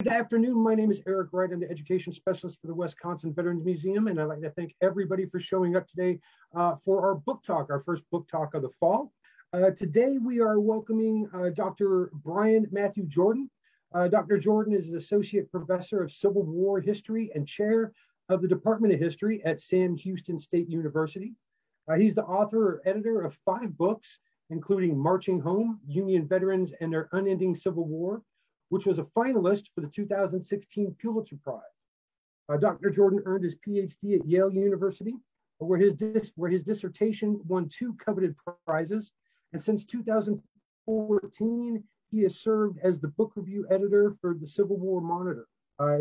Good afternoon. My name is Eric Wright. I'm the education specialist for the Wisconsin Veterans Museum, and I'd like to thank everybody for showing up today for our book talk, our first book talk of the fall. Today, we are welcoming Dr. Brian Matthew Jordan. Dr. Jordan is an associate professor of Civil War history and chair of the Department of History at Sam Houston State University. He's the author or editor of 5 books, including Marching Home, Union Veterans and Their Unending Civil War, which was a finalist for the 2016 Pulitzer Prize. Dr. Jordan earned his PhD at Yale University, where his dissertation won 2 coveted prizes. And since 2014, he has served as the book review editor for the Civil War Monitor.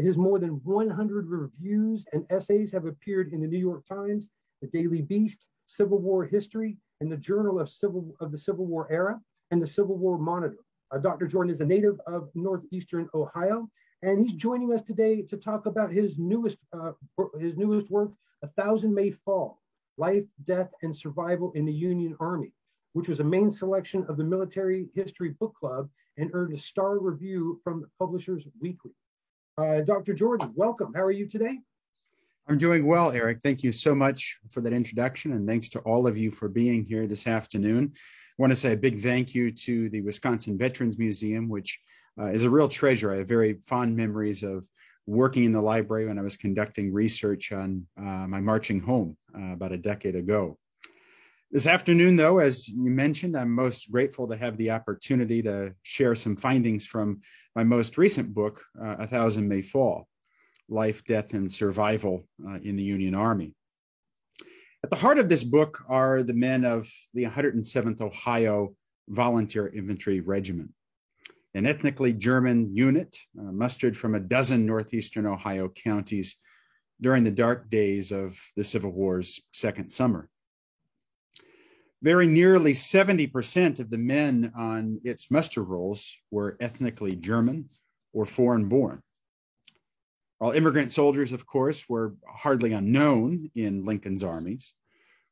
His more than 100 reviews and essays have appeared in the New York Times, the Daily Beast, Civil War History, and the Journal of the Civil War Era, and the Civil War Monitor. Dr. Jordan is a native of Northeastern Ohio, and he's joining us today to talk about his newest work, A Thousand May Fall, Life, Death, and Survival in the Union Army, which was a main selection of the Military History Book Club and earned a star review from Publishers Weekly. Dr. Jordan, welcome. How are you today? I'm doing well, Eric. Thank you so much for that introduction, and thanks to all of you for being here this afternoon. I want to say a big thank you to the Wisconsin Veterans Museum, which is a real treasure. I have very fond memories of working in the library when I was conducting research on my marching home about a decade ago. This afternoon, though, as you mentioned, I'm most grateful to have the opportunity to share some findings from my most recent book, A Thousand May Fall, Life, Death, and Survival in the Union Army. At the heart of this book are the men of the 107th Ohio Volunteer Infantry Regiment, an ethnically German unit mustered from a dozen northeastern Ohio counties during the dark days of the Civil War's second summer. Very nearly 70% of the men on its muster rolls were ethnically German or foreign-born. While immigrant soldiers, of course, were hardly unknown in Lincoln's armies,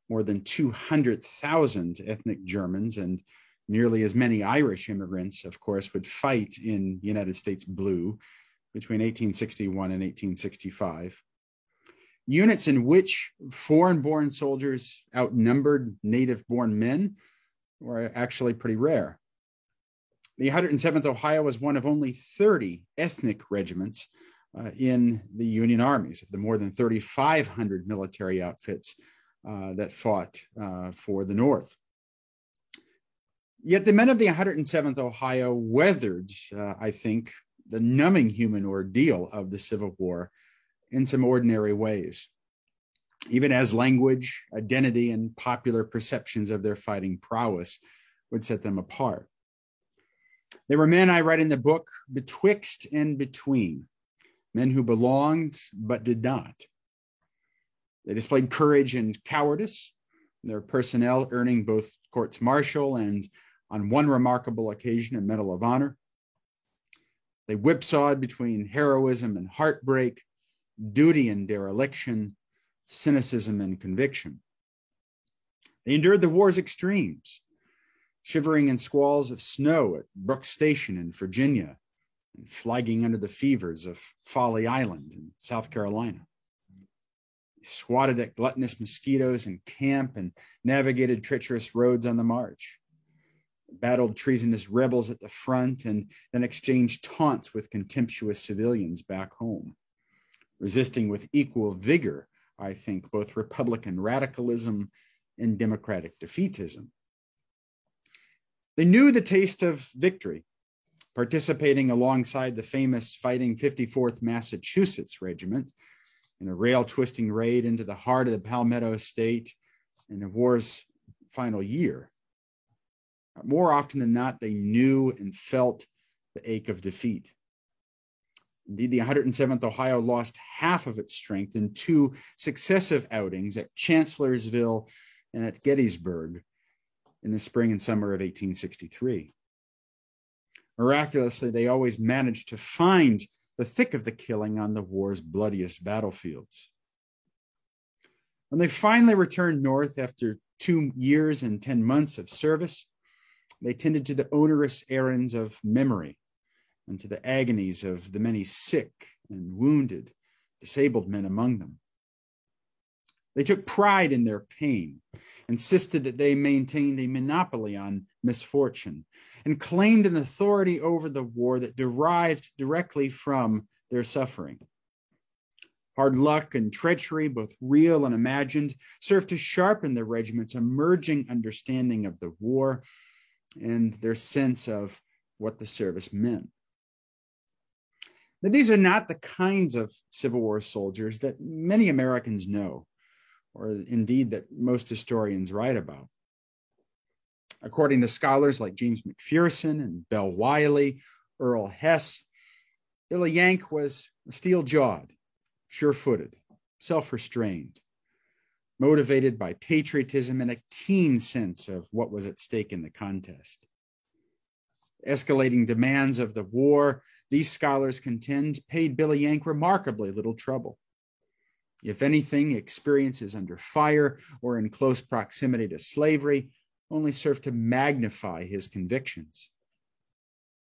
more than 200,000 ethnic Germans and nearly as many Irish immigrants, of course, would fight in United States Blue between 1861 and 1865. Units in which foreign-born soldiers outnumbered native-born men were actually pretty rare. The 107th Ohio was one of only 30 ethnic regiments in the Union armies, of the more than 3,500 military outfits that fought for the North. Yet the men of the 107th Ohio weathered, I think, the numbing human ordeal of the Civil War in some ordinary ways, even as language, identity, and popular perceptions of their fighting prowess would set them apart. They were men, I write in the book, betwixt and between, men who belonged but did not. They displayed courage and cowardice, their personnel earning both courts-martial and, on one remarkable occasion, a Medal of Honor. They whipsawed between heroism and heartbreak, duty and dereliction, cynicism and conviction. They endured the war's extremes, shivering in squalls of snow at Brooks Station in Virginia, and flagging under the fevers of Folly Island in South Carolina. They swatted at gluttonous mosquitoes in camp and navigated treacherous roads on the march, battled treasonous rebels at the front, and then exchanged taunts with contemptuous civilians back home, resisting with equal vigor, I think, both Republican radicalism and Democratic defeatism. They knew the taste of victory, participating alongside the famous fighting 54th Massachusetts Regiment in a rail-twisting raid into the heart of the Palmetto State in the war's final year. More often than not, they knew and felt the ache of defeat. Indeed, the 107th Ohio lost half of its strength in 2 successive outings at Chancellorsville and at Gettysburg in the spring and summer of 1863. Miraculously, they always managed to find the thick of the killing on the war's bloodiest battlefields. When they finally returned north after 2 years and 10 months of service, they tended to the onerous errands of memory and to the agonies of the many sick and wounded, disabled men among them. They took pride in their pain, insisted that they maintained a monopoly on misfortune, and claimed an authority over the war that derived directly from their suffering. Hard luck and treachery, both real and imagined, served to sharpen the regiment's emerging understanding of the war and their sense of what the service meant. Now, these are not the kinds of Civil War soldiers that many Americans know, or indeed that most historians write about. According to scholars like James McPherson and Bell Wiley, Earl Hess, Billy Yank was steel-jawed, sure-footed, self-restrained, motivated by patriotism and a keen sense of what was at stake in the contest. Escalating demands of the war, these scholars contend, paid Billy Yank remarkably little trouble. If anything, experiences under fire or in close proximity to slavery only served to magnify his convictions.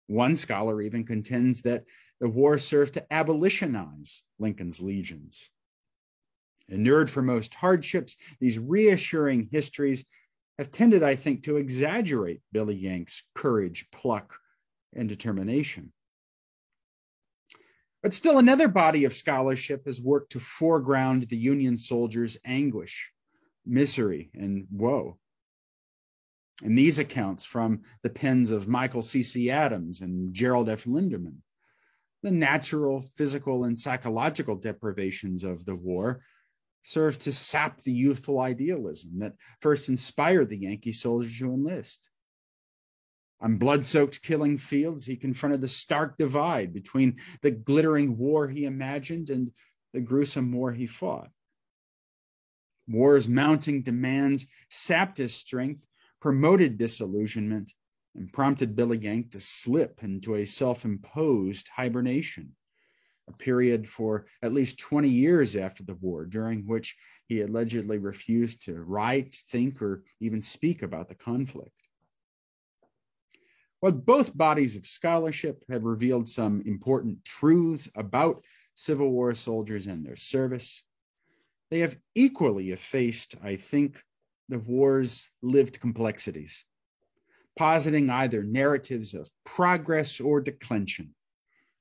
One scholar even contends that the war served to abolitionize Lincoln's legions. Inured for most hardships, these reassuring histories have tended, I think, to exaggerate Billy Yank's courage, pluck, and determination. But still, another body of scholarship has worked to foreground the Union soldiers' anguish, misery, and woe. And these accounts from the pens of Michael C.C. Adams and Gerald F. Linderman, the natural, physical, and psychological deprivations of the war served to sap the youthful idealism that first inspired the Yankee soldier to enlist. On blood-soaked killing fields, he confronted the stark divide between the glittering war he imagined and the gruesome war he fought. War's mounting demands sapped his strength, promoted disillusionment, and prompted Billy Yank to slip into a self-imposed hibernation, a period for at least 20 years after the war, during which he allegedly refused to write, think, or even speak about the conflict. While both bodies of scholarship have revealed some important truths about Civil War soldiers and their service, they have equally effaced, I think, the war's lived complexities, positing either narratives of progress or declension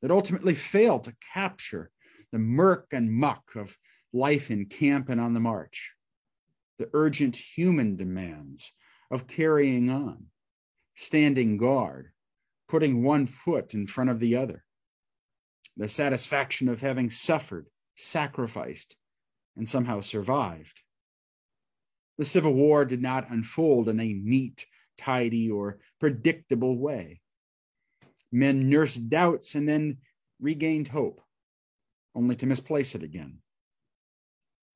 that ultimately fail to capture the murk and muck of life in camp and on the march, the urgent human demands of carrying on, standing guard, putting one foot in front of the other, the satisfaction of having suffered, sacrificed, and somehow survived. The Civil War did not unfold in a neat, tidy, or predictable way. Men nursed doubts and then regained hope, only to misplace it again.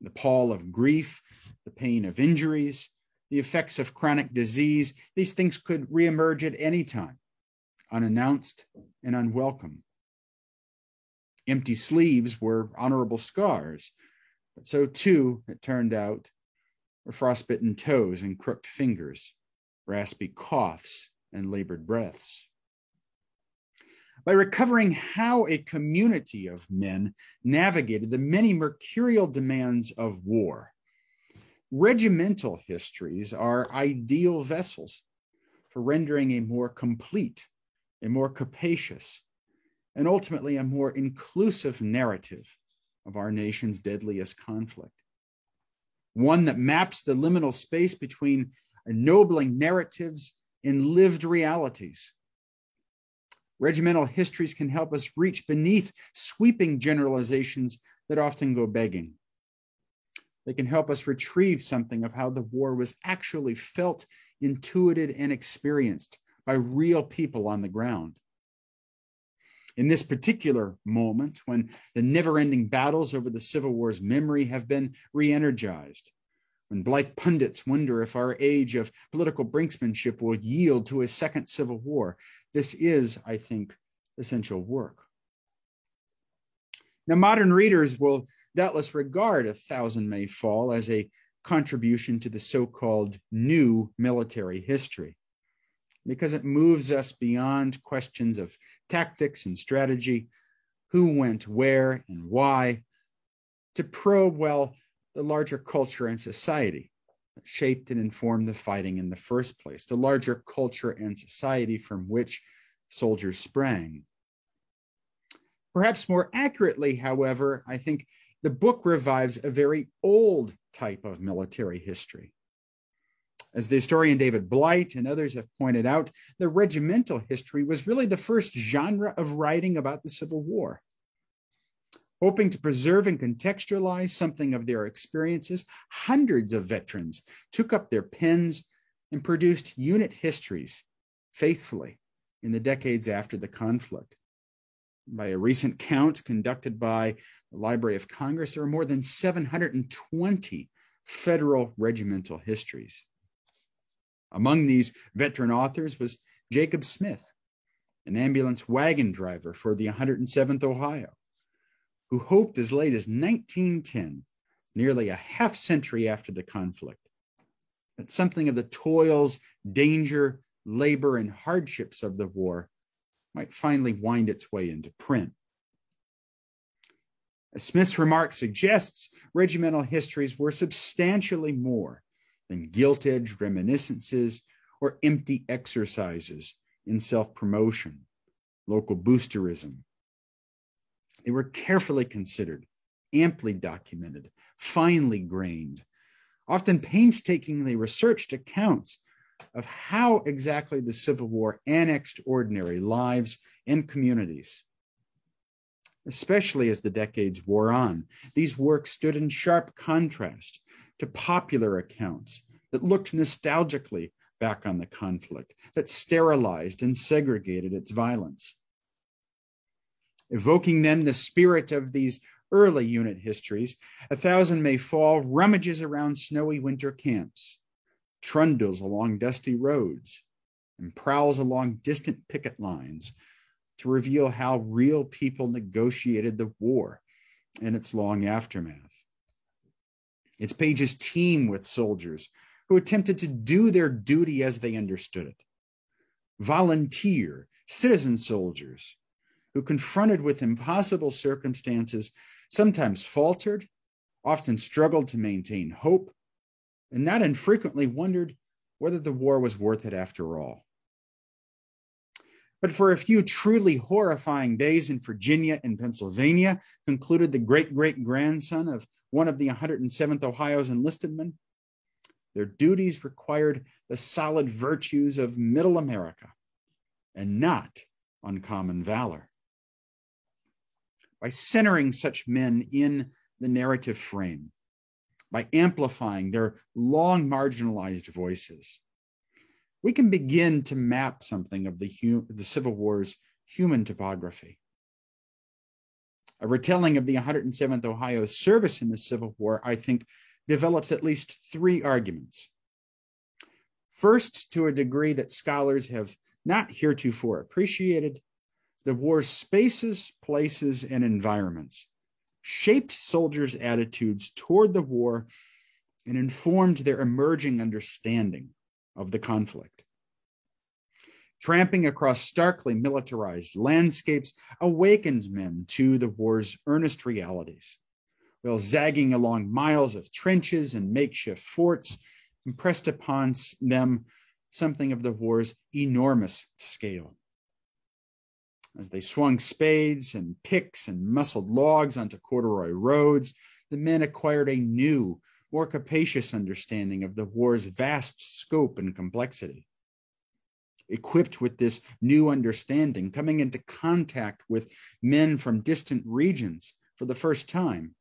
The pall of grief, the pain of injuries, the effects of chronic disease, these things could reemerge at any time, unannounced and unwelcome. Empty sleeves were honorable scars, but so too, it turned out, were frostbitten toes and crooked fingers, raspy coughs and labored breaths. By recovering how a community of men navigated the many mercurial demands of war, regimental histories are ideal vessels for rendering a more complete, a more capacious, and ultimately a more inclusive narrative of our nation's deadliest conflict. One that maps the liminal space between ennobling narratives and lived realities. Regimental histories can help us reach beneath sweeping generalizations that often go begging. They can help us retrieve something of how the war was actually felt, intuited, and experienced by real people on the ground. In this particular moment, when the never-ending battles over the Civil War's memory have been re-energized, when blithe pundits wonder if our age of political brinksmanship will yield to a second Civil War, this is, I think, essential work. Now, modern readers will doubtless regard A Thousand May Fall as a contribution to the so-called new military history, because it moves us beyond questions of tactics and strategy, who went where and why, to probe, well, the larger culture and society that shaped and informed the fighting in the first place, the larger culture and society from which soldiers sprang. Perhaps more accurately, however, I think the book revives a very old type of military history. As the historian David Blight and others have pointed out, the regimental history was really the first genre of writing about the Civil War. Hoping to preserve and contextualize something of their experiences, hundreds of veterans took up their pens and produced unit histories faithfully in the decades after the conflict. By a recent count conducted by the Library of Congress, there are more than 720 federal regimental histories. Among these veteran authors was Jacob Smith, an ambulance wagon driver for the 107th Ohio, who hoped as late as 1910, nearly a half century after the conflict, that something of the toils, danger, labor, and hardships of the war might finally wind its way into print. As Smith's remark suggests, regimental histories were substantially more than gilt-edged reminiscences or empty exercises in self-promotion, local boosterism. They were carefully considered, amply documented, finely grained, often painstakingly researched accounts of how exactly the Civil War annexed ordinary lives and communities. Especially as the decades wore on, these works stood in sharp contrast to popular accounts that looked nostalgically back on the conflict, that sterilized and segregated its violence. Evoking then the spirit of these early unit histories, A Thousand May Fall rummages around snowy winter camps, trundles along dusty roads, and prowls along distant picket lines to reveal how real people negotiated the war and its long aftermath. Its pages teem with soldiers who attempted to do their duty as they understood it. Volunteer, citizen soldiers who, confronted with impossible circumstances, sometimes faltered, often struggled to maintain hope, and not infrequently wondered whether the war was worth it after all. But for a few truly horrifying days in Virginia and Pennsylvania, concluded the great-great-grandson of one of the 107th Ohio's enlisted men, their duties required the solid virtues of middle America and not uncommon valor. By centering such men in the narrative frame, by amplifying their long marginalized voices, we can begin to map something of the Civil War's human topography. A retelling of the 107th Ohio's service in the Civil War, I think, develops at least three arguments. First, to a degree that scholars have not heretofore appreciated, the war's spaces, places, and environments shaped soldiers' attitudes toward the war and informed their emerging understanding of the conflict. Tramping across starkly militarized landscapes awakens men to the war's earnest realities, while zagging along miles of trenches and makeshift forts impressed upon them something of the war's enormous scale. As they swung spades and picks and muscled logs onto corduroy roads, the men acquired a new, more capacious understanding of the war's vast scope and complexity. Equipped with this new understanding, coming into contact with men from distant regions for the first time,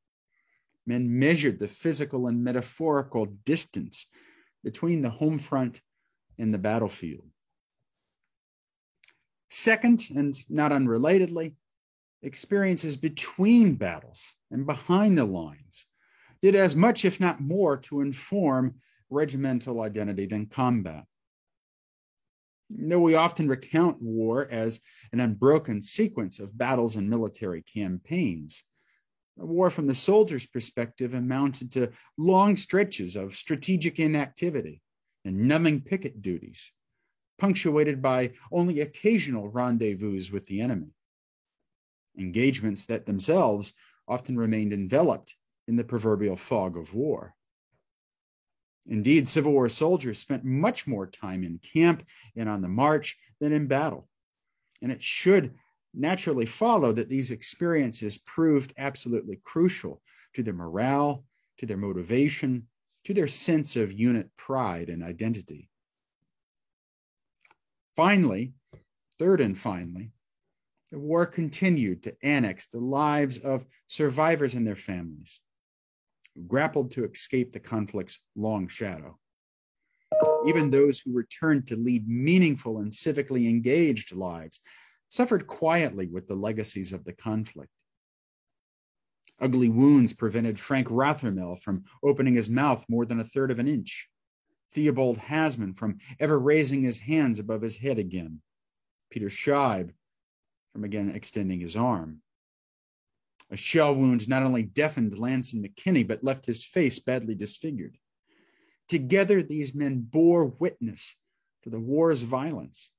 men measured the physical and metaphorical distance between the home front and the battlefield. Second, and not unrelatedly, experiences between battles and behind the lines did as much, if not more, to inform regimental identity than combat. Though we often recount war as an unbroken sequence of battles and military campaigns, the war from the soldier's perspective amounted to long stretches of strategic inactivity and numbing picket duties, punctuated by only occasional rendezvous with the enemy. Engagements that themselves often remained enveloped in the proverbial fog of war. Indeed, Civil War soldiers spent much more time in camp and on the march than in battle. And it should naturally follow that these experiences proved absolutely crucial to their morale, to their motivation, to their sense of unit pride and identity. Finally, third and finally, the war continued to annex the lives of survivors and their families who grappled to escape the conflict's long shadow. Even those who returned to lead meaningful and civically engaged lives suffered quietly with the legacies of the conflict. Ugly wounds prevented Frank Rothermel from opening his mouth more than a third of an inch, Theobald Hasman from ever raising his hands above his head again, Peter Scheib from again extending his arm. A shell wound not only deafened Lanson McKinney, but left his face badly disfigured. Together, these men bore witness to the war's violence.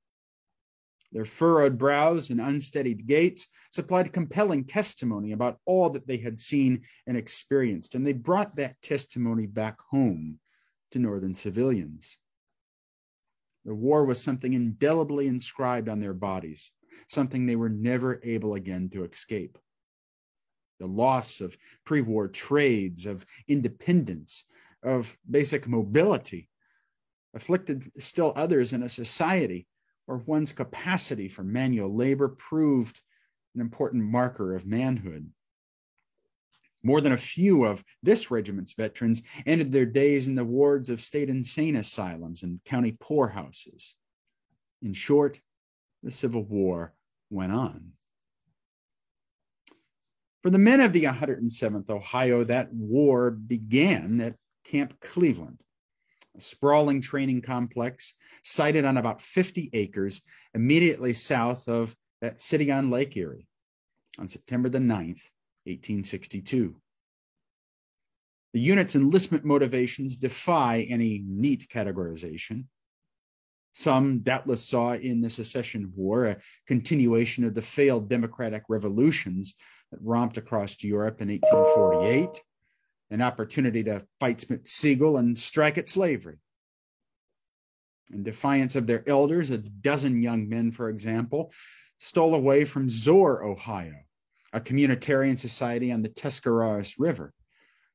Their furrowed brows and unsteadied gaits supplied compelling testimony about all that they had seen and experienced, and they brought that testimony back home to Northern civilians. The war was something indelibly inscribed on their bodies, something they were never able again to escape. The loss of pre-war trades, of independence, of basic mobility, afflicted still others in a society where one's capacity for manual labor proved an important marker of manhood. More than a few of this regiment's veterans ended their days in the wards of state insane asylums and county poorhouses. In short, the Civil War went on. For the men of the 107th Ohio, that war began at Camp Cleveland, a sprawling training complex sited on about 50 acres immediately south of that city on Lake Erie on September the 9th, 1862. The unit's enlistment motivations defy any neat categorization. Some doubtless saw in the Secession War a continuation of the failed democratic revolutions that romped across Europe in 1848, an opportunity to fight Smith-Siegel and strike at slavery. In defiance of their elders, a dozen young men, for example, stole away from Zoar, Ohio, a communitarian society on the Tuscarawas River,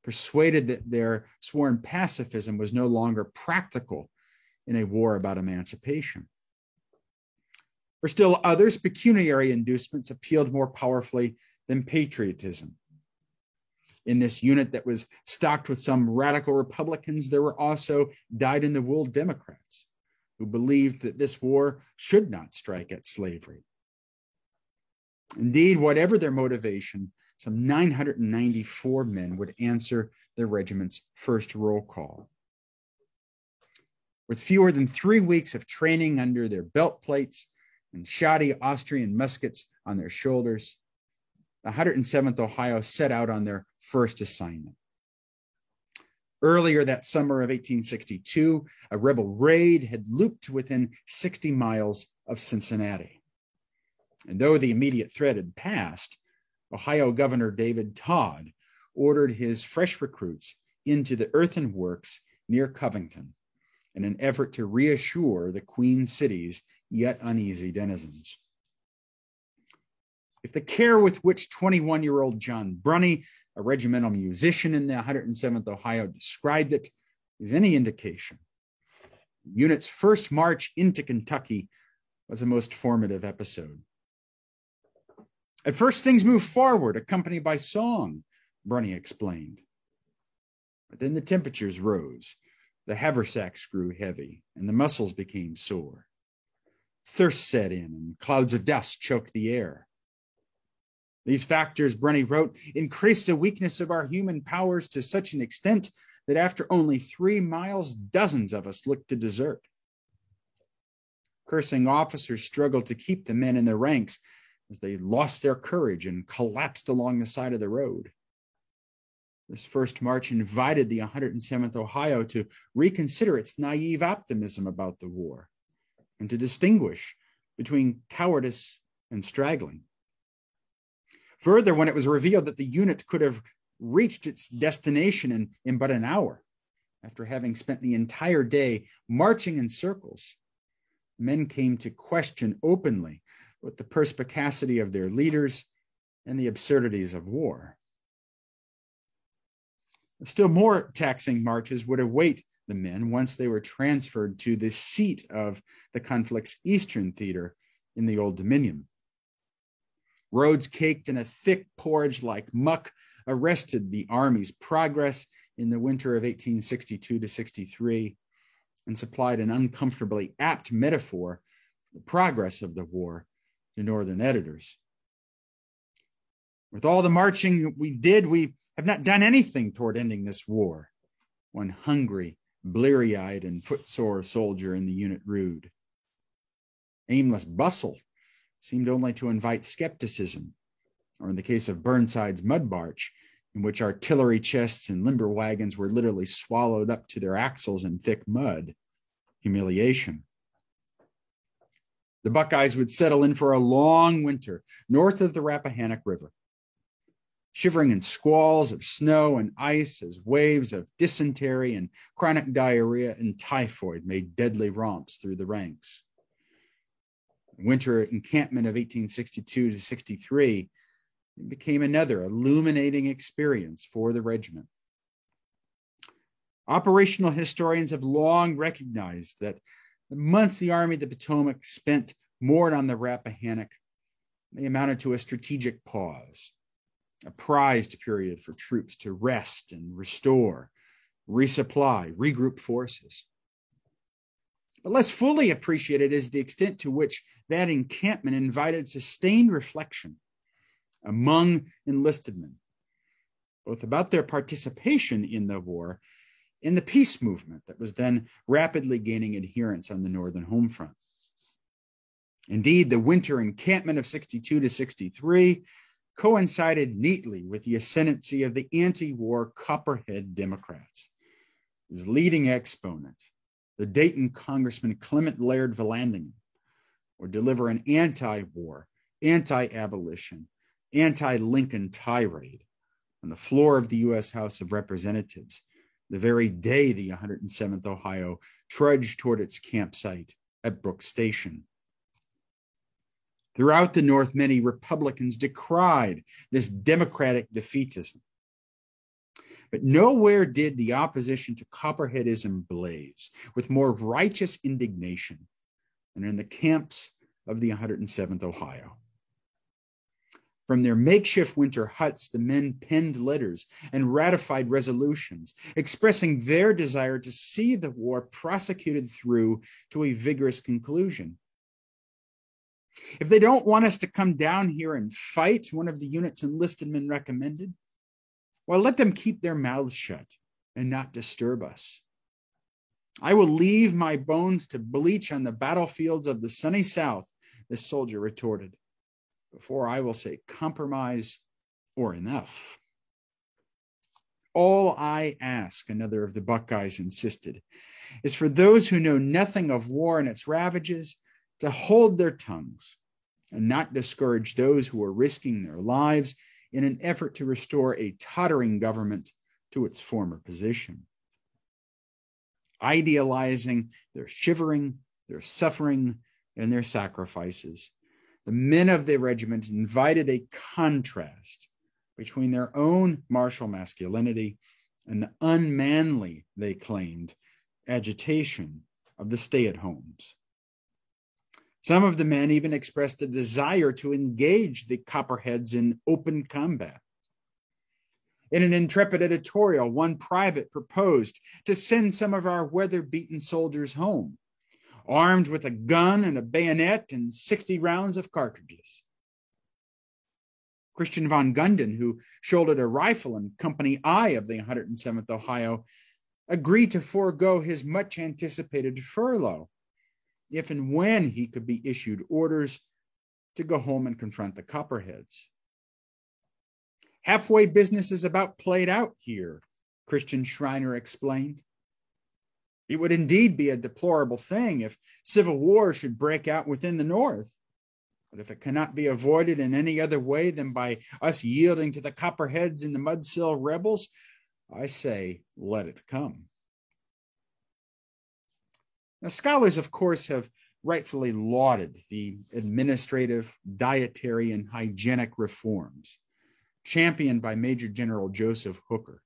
persuaded that their sworn pacifism was no longer practical in a war about emancipation. For still others, pecuniary inducements appealed more powerfully than patriotism. In this unit that was stocked with some radical Republicans, there were also dyed-in-the-wool Democrats who believed that this war should not strike at slavery. Indeed, whatever their motivation, some 994 men would answer the regiment's first roll call. With fewer than 3 weeks of training under their belt plates and shoddy Austrian muskets on their shoulders, the 107th Ohio set out on their first assignment. Earlier that summer of 1862, a rebel raid had looped to within 60 miles of Cincinnati. And though the immediate threat had passed, Ohio Governor David Todd ordered his fresh recruits into the earthen works near Covington in an effort to reassure the Queen City's yet uneasy denizens. If the care with which 21-year-old John Brunny, a regimental musician in the 107th Ohio, described it is any indication, the unit's first march into Kentucky was a most formative episode. At first, things moved forward, accompanied by song, Brunny explained. But then the temperatures rose, the haversacks grew heavy, and the muscles became sore. Thirst set in, and clouds of dust choked the air. These factors, Brunny wrote, increased the weakness of our human powers to such an extent that after only 3 miles, dozens of us looked to desert. Cursing officers struggled to keep the men in their ranks as they lost their courage and collapsed along the side of the road. This first march invited the 107th Ohio to reconsider its naive optimism about the war and to distinguish between cowardice and straggling. Further, when it was revealed that the unit could have reached its destination in but an hour, after having spent the entire day marching in circles, men came to question openly both the perspicacity of their leaders and the absurdities of war. Still more taxing marches would await the men once they were transferred to the seat of the conflict's eastern theater in the Old Dominion. Roads caked in a thick porridge like muck arrested the army's progress in the winter of 1862 to 63 and supplied an uncomfortably apt metaphor for the progress of the war to Northern editors. With all the marching we did, we have not done anything toward ending this war, one hungry, bleary-eyed, and footsore soldier in the unit rued. Aimless bustle seemed only to invite skepticism, or in the case of Burnside's mud march, in which artillery chests and limber wagons were literally swallowed up to their axles in thick mud, humiliation. The Buckeyes would settle in for a long winter north of the Rappahannock River, shivering in squalls of snow and ice as waves of dysentery and chronic diarrhea and typhoid made deadly romps through the ranks. The winter encampment of 1862 to 63 became another illuminating experience for the regiment. Operational historians have long recognized that the months the Army of the Potomac spent moored on the Rappahannock, they amounted to a strategic pause, a prized period for troops to rest and restore, resupply, regroup forces. But less fully appreciated is the extent to which that encampment invited sustained reflection among enlisted men, both about their participation in the war and the peace movement that was then rapidly gaining adherents on the northern home front. Indeed, the winter encampment of 62 to 63 coincided neatly with the ascendancy of the anti-war Copperhead Democrats, whose leading exponent, the Dayton Congressman Clement Laird Vallandigham, would deliver an anti-war, anti-abolition, anti-Lincoln tirade on the floor of the U.S. House of Representatives the very day the 107th Ohio trudged toward its campsite at Brooks Station. Throughout the North, many Republicans decried this democratic defeatism. But nowhere did the opposition to Copperheadism blaze with more righteous indignation than in the camps of the 107th Ohio. From their makeshift winter huts, the men penned letters and ratified resolutions expressing their desire to see the war prosecuted through to a vigorous conclusion. If they don't want us to come down here and fight, one of the unit's enlisted men recommended, well, let them keep their mouths shut and not disturb us. I will leave my bones to bleach on the battlefields of the sunny South, this soldier retorted, before I will say compromise or enough. All I ask, another of the Buckeyes insisted, is for those who know nothing of war and its ravages to hold their tongues and not discourage those who are risking their lives in an effort to restore a tottering government to its former position. Idealizing their shivering, their suffering, and their sacrifices, the men of the regiment invited a contrast between their own martial masculinity and the unmanly, they claimed, agitation of the stay-at-homes. Some of the men even expressed a desire to engage the Copperheads in open combat. In an intrepid editorial, one private proposed to send some of our weather-beaten soldiers home, armed with a gun and a bayonet and 60 rounds of cartridges. Christian von Gunden, who shouldered a rifle in Company I of the 107th Ohio, agreed to forego his much-anticipated furlough if and when he could be issued orders to go home and confront the Copperheads. Halfway business is about played out here, Christian Schreiner explained. It would indeed be a deplorable thing if civil war should break out within the North. But if it cannot be avoided in any other way than by us yielding to the Copperheads and the Mudsill rebels, I say, let it come. Now, scholars, of course, have rightfully lauded the administrative, dietary, and hygienic reforms championed by Major General Joseph Hooker,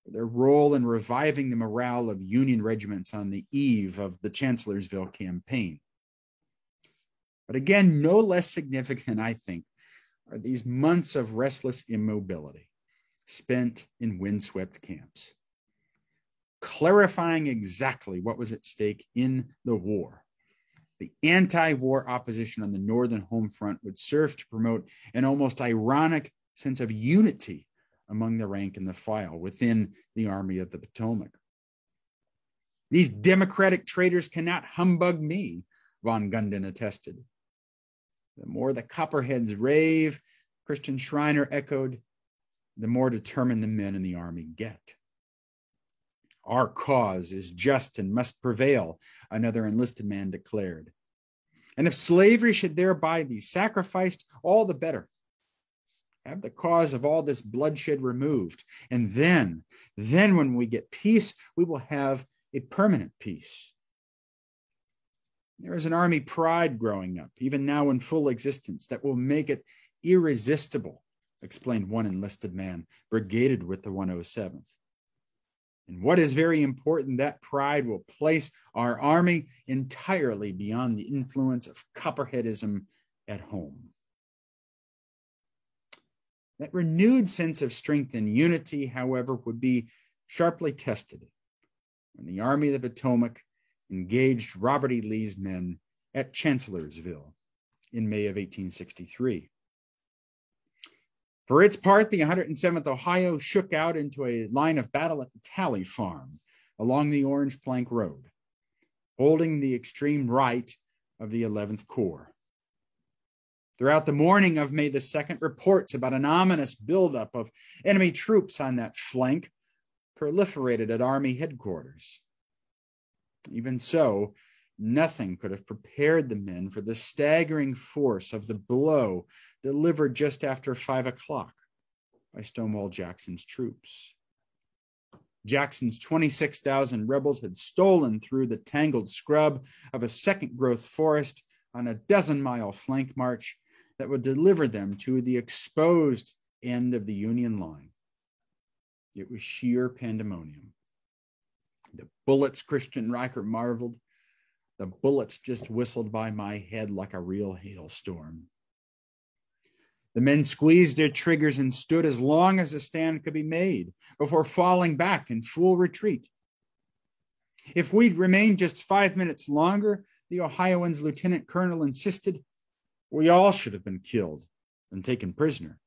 their role in reviving the morale of Union regiments on the eve of the Chancellorsville campaign. But again, no less significant, I think, are these months of restless immobility spent in windswept camps, clarifying exactly what was at stake in the war. The anti-war opposition on the northern home front would serve to promote an almost ironic sense of unity among the rank and the file within the Army of the Potomac. These Democratic traitors cannot humbug me, von Gunden attested. The more the Copperheads rave, Christian Schreiner echoed, the more determined the men in the Army get. Our cause is just and must prevail, another enlisted man declared. And if slavery should thereby be sacrificed, all the better. Have the cause of all this bloodshed removed. And then when we get peace, we will have a permanent peace. There is an Army pride growing up, even now in full existence, that will make it irresistible, explained one enlisted man, brigaded with the 107th. And what is very important, that pride will place our Army entirely beyond the influence of Copperheadism at home. That renewed sense of strength and unity, however, would be sharply tested when the Army of the Potomac engaged Robert E. Lee's men at Chancellorsville in May of 1863. For its part, the 107th Ohio shook out into a line of battle at the Tally Farm along the Orange Plank Road, holding the extreme right of the 11th Corps. Throughout the morning of May the 2nd, reports about an ominous buildup of enemy troops on that flank proliferated at Army headquarters. Even so, nothing could have prepared the men for the staggering force of the blow delivered just after 5 o'clock by Stonewall Jackson's troops. Jackson's 26,000 rebels had stolen through the tangled scrub of a second-growth forest on a dozen-mile flank march that would deliver them to the exposed end of the Union line. It was sheer pandemonium. The bullets, Christian Riker marveled, the bullets just whistled by my head like a real hailstorm. The men squeezed their triggers and stood as long as a stand could be made before falling back in full retreat. If we'd remained just 5 minutes longer, the Ohioans' lieutenant colonel insisted, we all should have been killed and taken prisoner.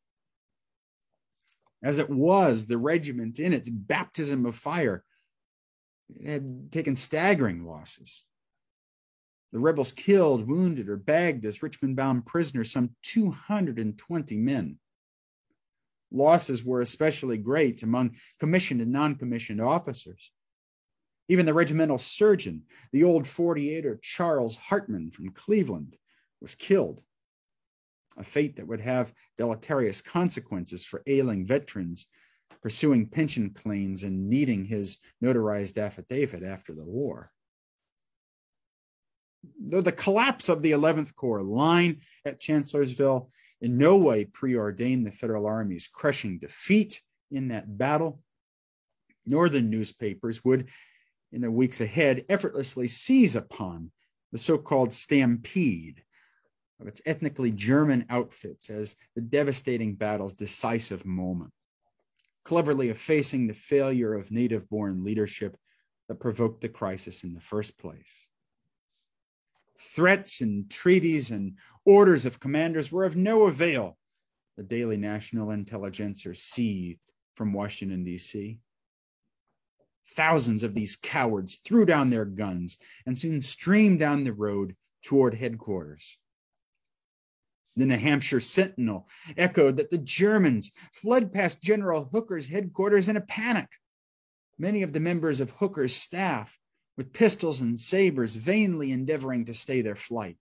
As it was, the regiment, in its baptism of fire, had taken staggering losses. The rebels killed, wounded, or bagged as Richmond-bound prisoners some 220 men. Losses were especially great among commissioned and non-commissioned officers. Even the regimental surgeon, the old 48er Charles Hartman from Cleveland, was killed, a fate that would have deleterious consequences for ailing veterans pursuing pension claims and needing his notarized affidavit after the war. Though the collapse of the 11th Corps line at Chancellorsville in no way preordained the Federal Army's crushing defeat in that battle, Northern newspapers would, in the weeks ahead, effortlessly seize upon the so-called stampede of its ethnically German outfits as the devastating battle's decisive moment, cleverly effacing the failure of native-born leadership that provoked the crisis in the first place. Threats and treaties and orders of commanders were of no avail, the Daily National Intelligencer seethed from Washington, D.C. Thousands of these cowards threw down their guns and soon streamed down the road toward headquarters. The New Hampshire Sentinel echoed that the Germans fled past General Hooker's headquarters in a panic. Many of the members of Hooker's staff with pistols and sabers vainly endeavoring to stay their flight.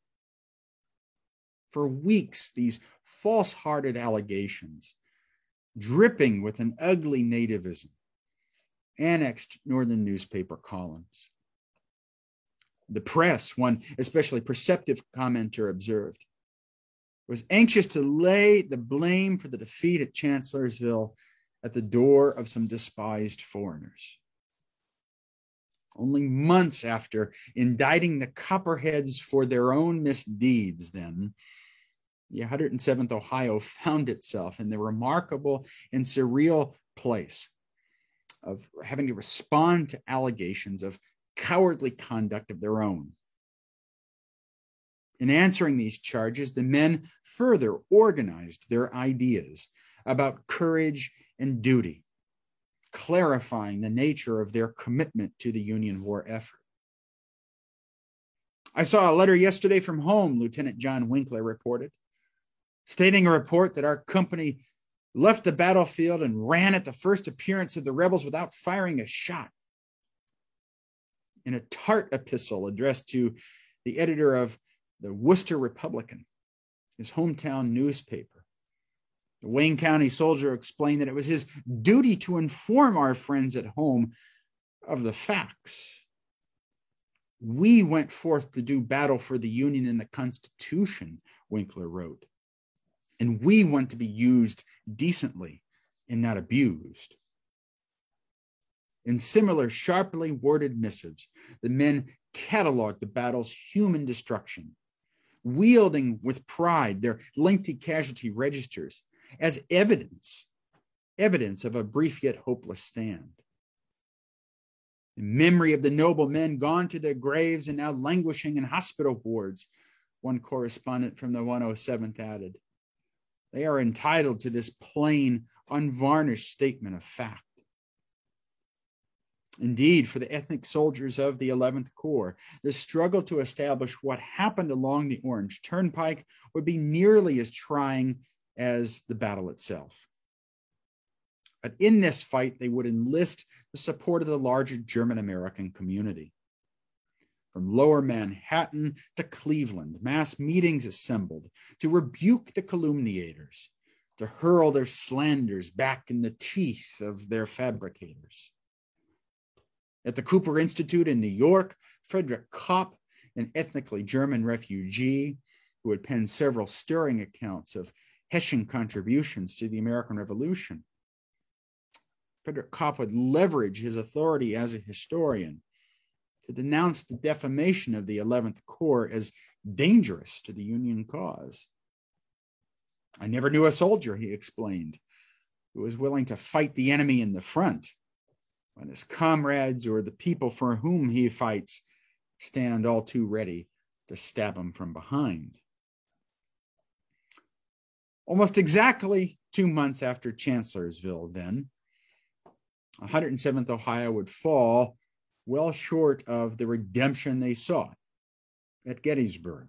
For weeks, these false-hearted allegations, dripping with an ugly nativism, annexed northern newspaper columns. The press, one especially perceptive commenter observed, was anxious to lay the blame for the defeat at Chancellorsville at the door of some despised foreigners. Only months after indicting the Copperheads for their own misdeeds, then, the 107th Ohio found itself in the remarkable and surreal place of having to respond to allegations of cowardly conduct of their own. In answering these charges, the men further organized their ideas about courage and duty, clarifying the nature of their commitment to the Union war effort. I saw a letter yesterday from home, Lieutenant John Winkler reported, stating a report that our company left the battlefield and ran at the first appearance of the rebels without firing a shot. In a tart epistle addressed to the editor of the Worcester Republican, his hometown newspaper, the Wayne County soldier explained that it was his duty to inform our friends at home of the facts. We went forth to do battle for the Union and the Constitution, Winkler wrote, and we want to be used decently and not abused. In similar sharply worded missives, the men cataloged the battle's human destruction, wielding with pride their lengthy casualty registers as evidence of a brief yet hopeless stand. The memory of the noble men gone to their graves and now languishing in hospital wards, one correspondent from the 107th added. They are entitled to this plain, unvarnished statement of fact. Indeed, for the ethnic soldiers of the 11th Corps, the struggle to establish what happened along the Orange Turnpike would be nearly as trying as the battle itself. But in this fight, they would enlist the support of the larger German-American community. From lower Manhattan to Cleveland, mass meetings assembled to rebuke the calumniators, to hurl their slanders back in the teeth of their fabricators. At the Cooper Institute in New York, Frederick Kopp, an ethnically German refugee who had penned several stirring accounts of Hessian contributions to the American Revolution, Frederick Kopp would leverage his authority as a historian to denounce the defamation of the 11th Corps as dangerous to the Union cause. I never knew a soldier, he explained, who was willing to fight the enemy in the front when his comrades or the people for whom he fights stand all too ready to stab him from behind. Almost exactly 2 months after Chancellorsville, then, 107th Ohio would fall well short of the redemption they sought at Gettysburg,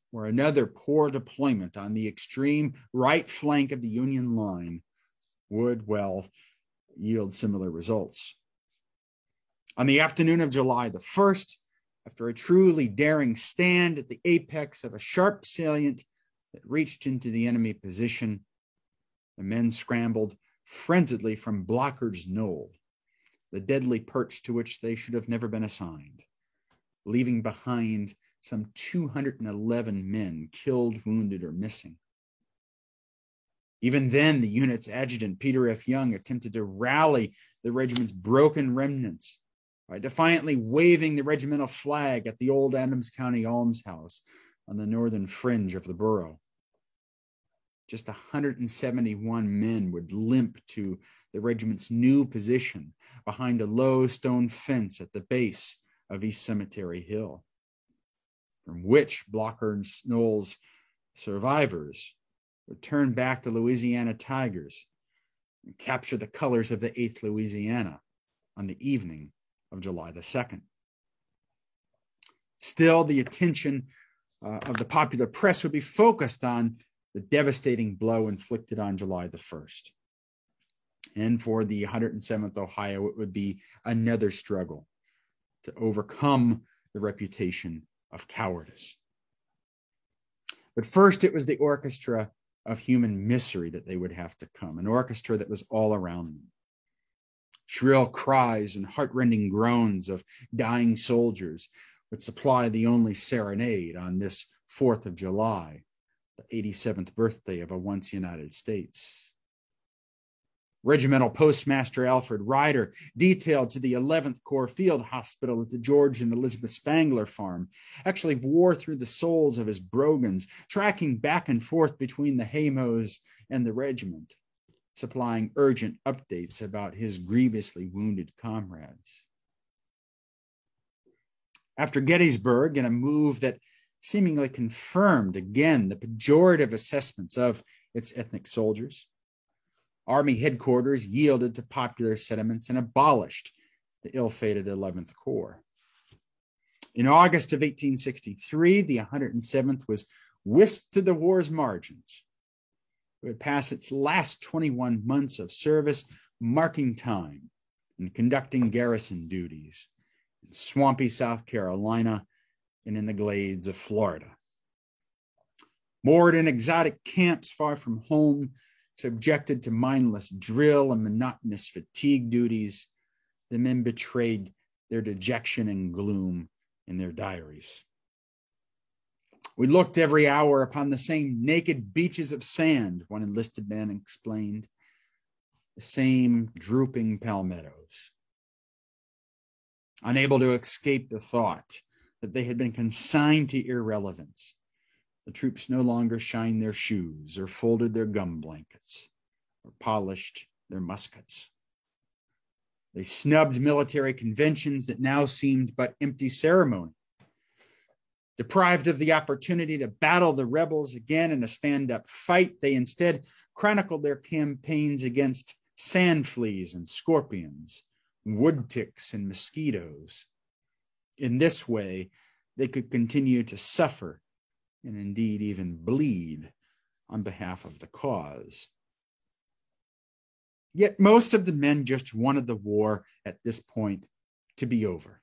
where another poor deployment on the extreme right flank of the Union line would, well, yield similar results. On the afternoon of July the 1st, after a truly daring stand at the apex of a sharp salient that reached into the enemy position, the men scrambled frenziedly from Blockard's Knoll, the deadly perch to which they should have never been assigned, leaving behind some 211 men killed, wounded, or missing. Even then, the unit's adjutant, Peter F. Young, attempted to rally the regiment's broken remnants by defiantly waving the regimental flag at the old Adams County almshouse on the northern fringe of the borough. Just 171 men would limp to the regiment's new position behind a low stone fence at the base of East Cemetery Hill, from which Blockard's Knoll's survivors would turn back the Louisiana Tigers and capture the colors of the 8th Louisiana on the evening of July the 2nd. Still, the attention of the popular press would be focused on the devastating blow inflicted on July the 1st. And for the 107th Ohio, it would be another struggle to overcome the reputation of cowardice. But first, it was the orchestra of human misery that they would have to come, an orchestra that was all around them. Shrill cries and heartrending groans of dying soldiers would supply the only serenade on this 4th of July, the 87th birthday of a once United States. Regimental Postmaster Alfred Ryder, detailed to the 11th Corps Field Hospital at the George and Elizabeth Spangler farm, actually wore through the soles of his brogans, tracking back and forth between the haymows and the regiment, supplying urgent updates about his grievously wounded comrades. After Gettysburg, in a move that seemingly confirmed again the pejorative assessments of its ethnic soldiers, Army headquarters yielded to popular sentiments and abolished the ill-fated 11th Corps. In August of 1863, the 107th was whisked to the war's margins. It would pass its last 21 months of service marking time and conducting garrison duties in swampy South Carolina and in the glades of Florida. Moored in exotic camps far from home, subjected to mindless drill and monotonous fatigue duties, the men betrayed their dejection and gloom in their diaries. We looked every hour upon the same naked beaches of sand, one enlisted man explained, the same drooping palmettos. Unable to escape the thought that they had been consigned to irrelevance, the troops no longer shined their shoes or folded their gum blankets or polished their muskets. They snubbed military conventions that now seemed but empty ceremony. Deprived of the opportunity to battle the rebels again in a stand-up fight, they instead chronicled their campaigns against sand fleas and scorpions, wood ticks and mosquitoes. In this way, they could continue to suffer and indeed even bleed on behalf of the cause. Yet most of the men just wanted the war at this point to be over.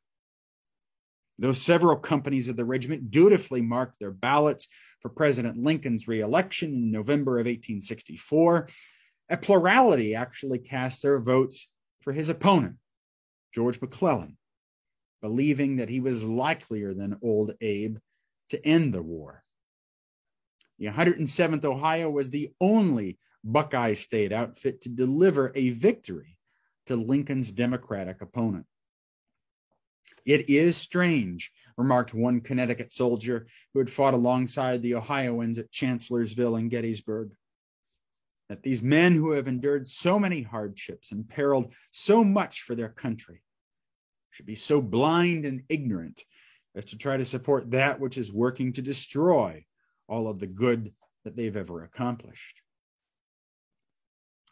Though several companies of the regiment dutifully marked their ballots for President Lincoln's re-election in November of 1864, a plurality actually cast their votes for his opponent, George McClellan, believing that he was likelier than Old Abe to end the war. The 107th Ohio was the only Buckeye State outfit to deliver a victory to Lincoln's Democratic opponent. It is strange, remarked one Connecticut soldier who had fought alongside the Ohioans at Chancellorsville and Gettysburg, that these men who have endured so many hardships and periled so much for their country should be so blind and ignorant as to try to support that which is working to destroy all of the good that they've ever accomplished.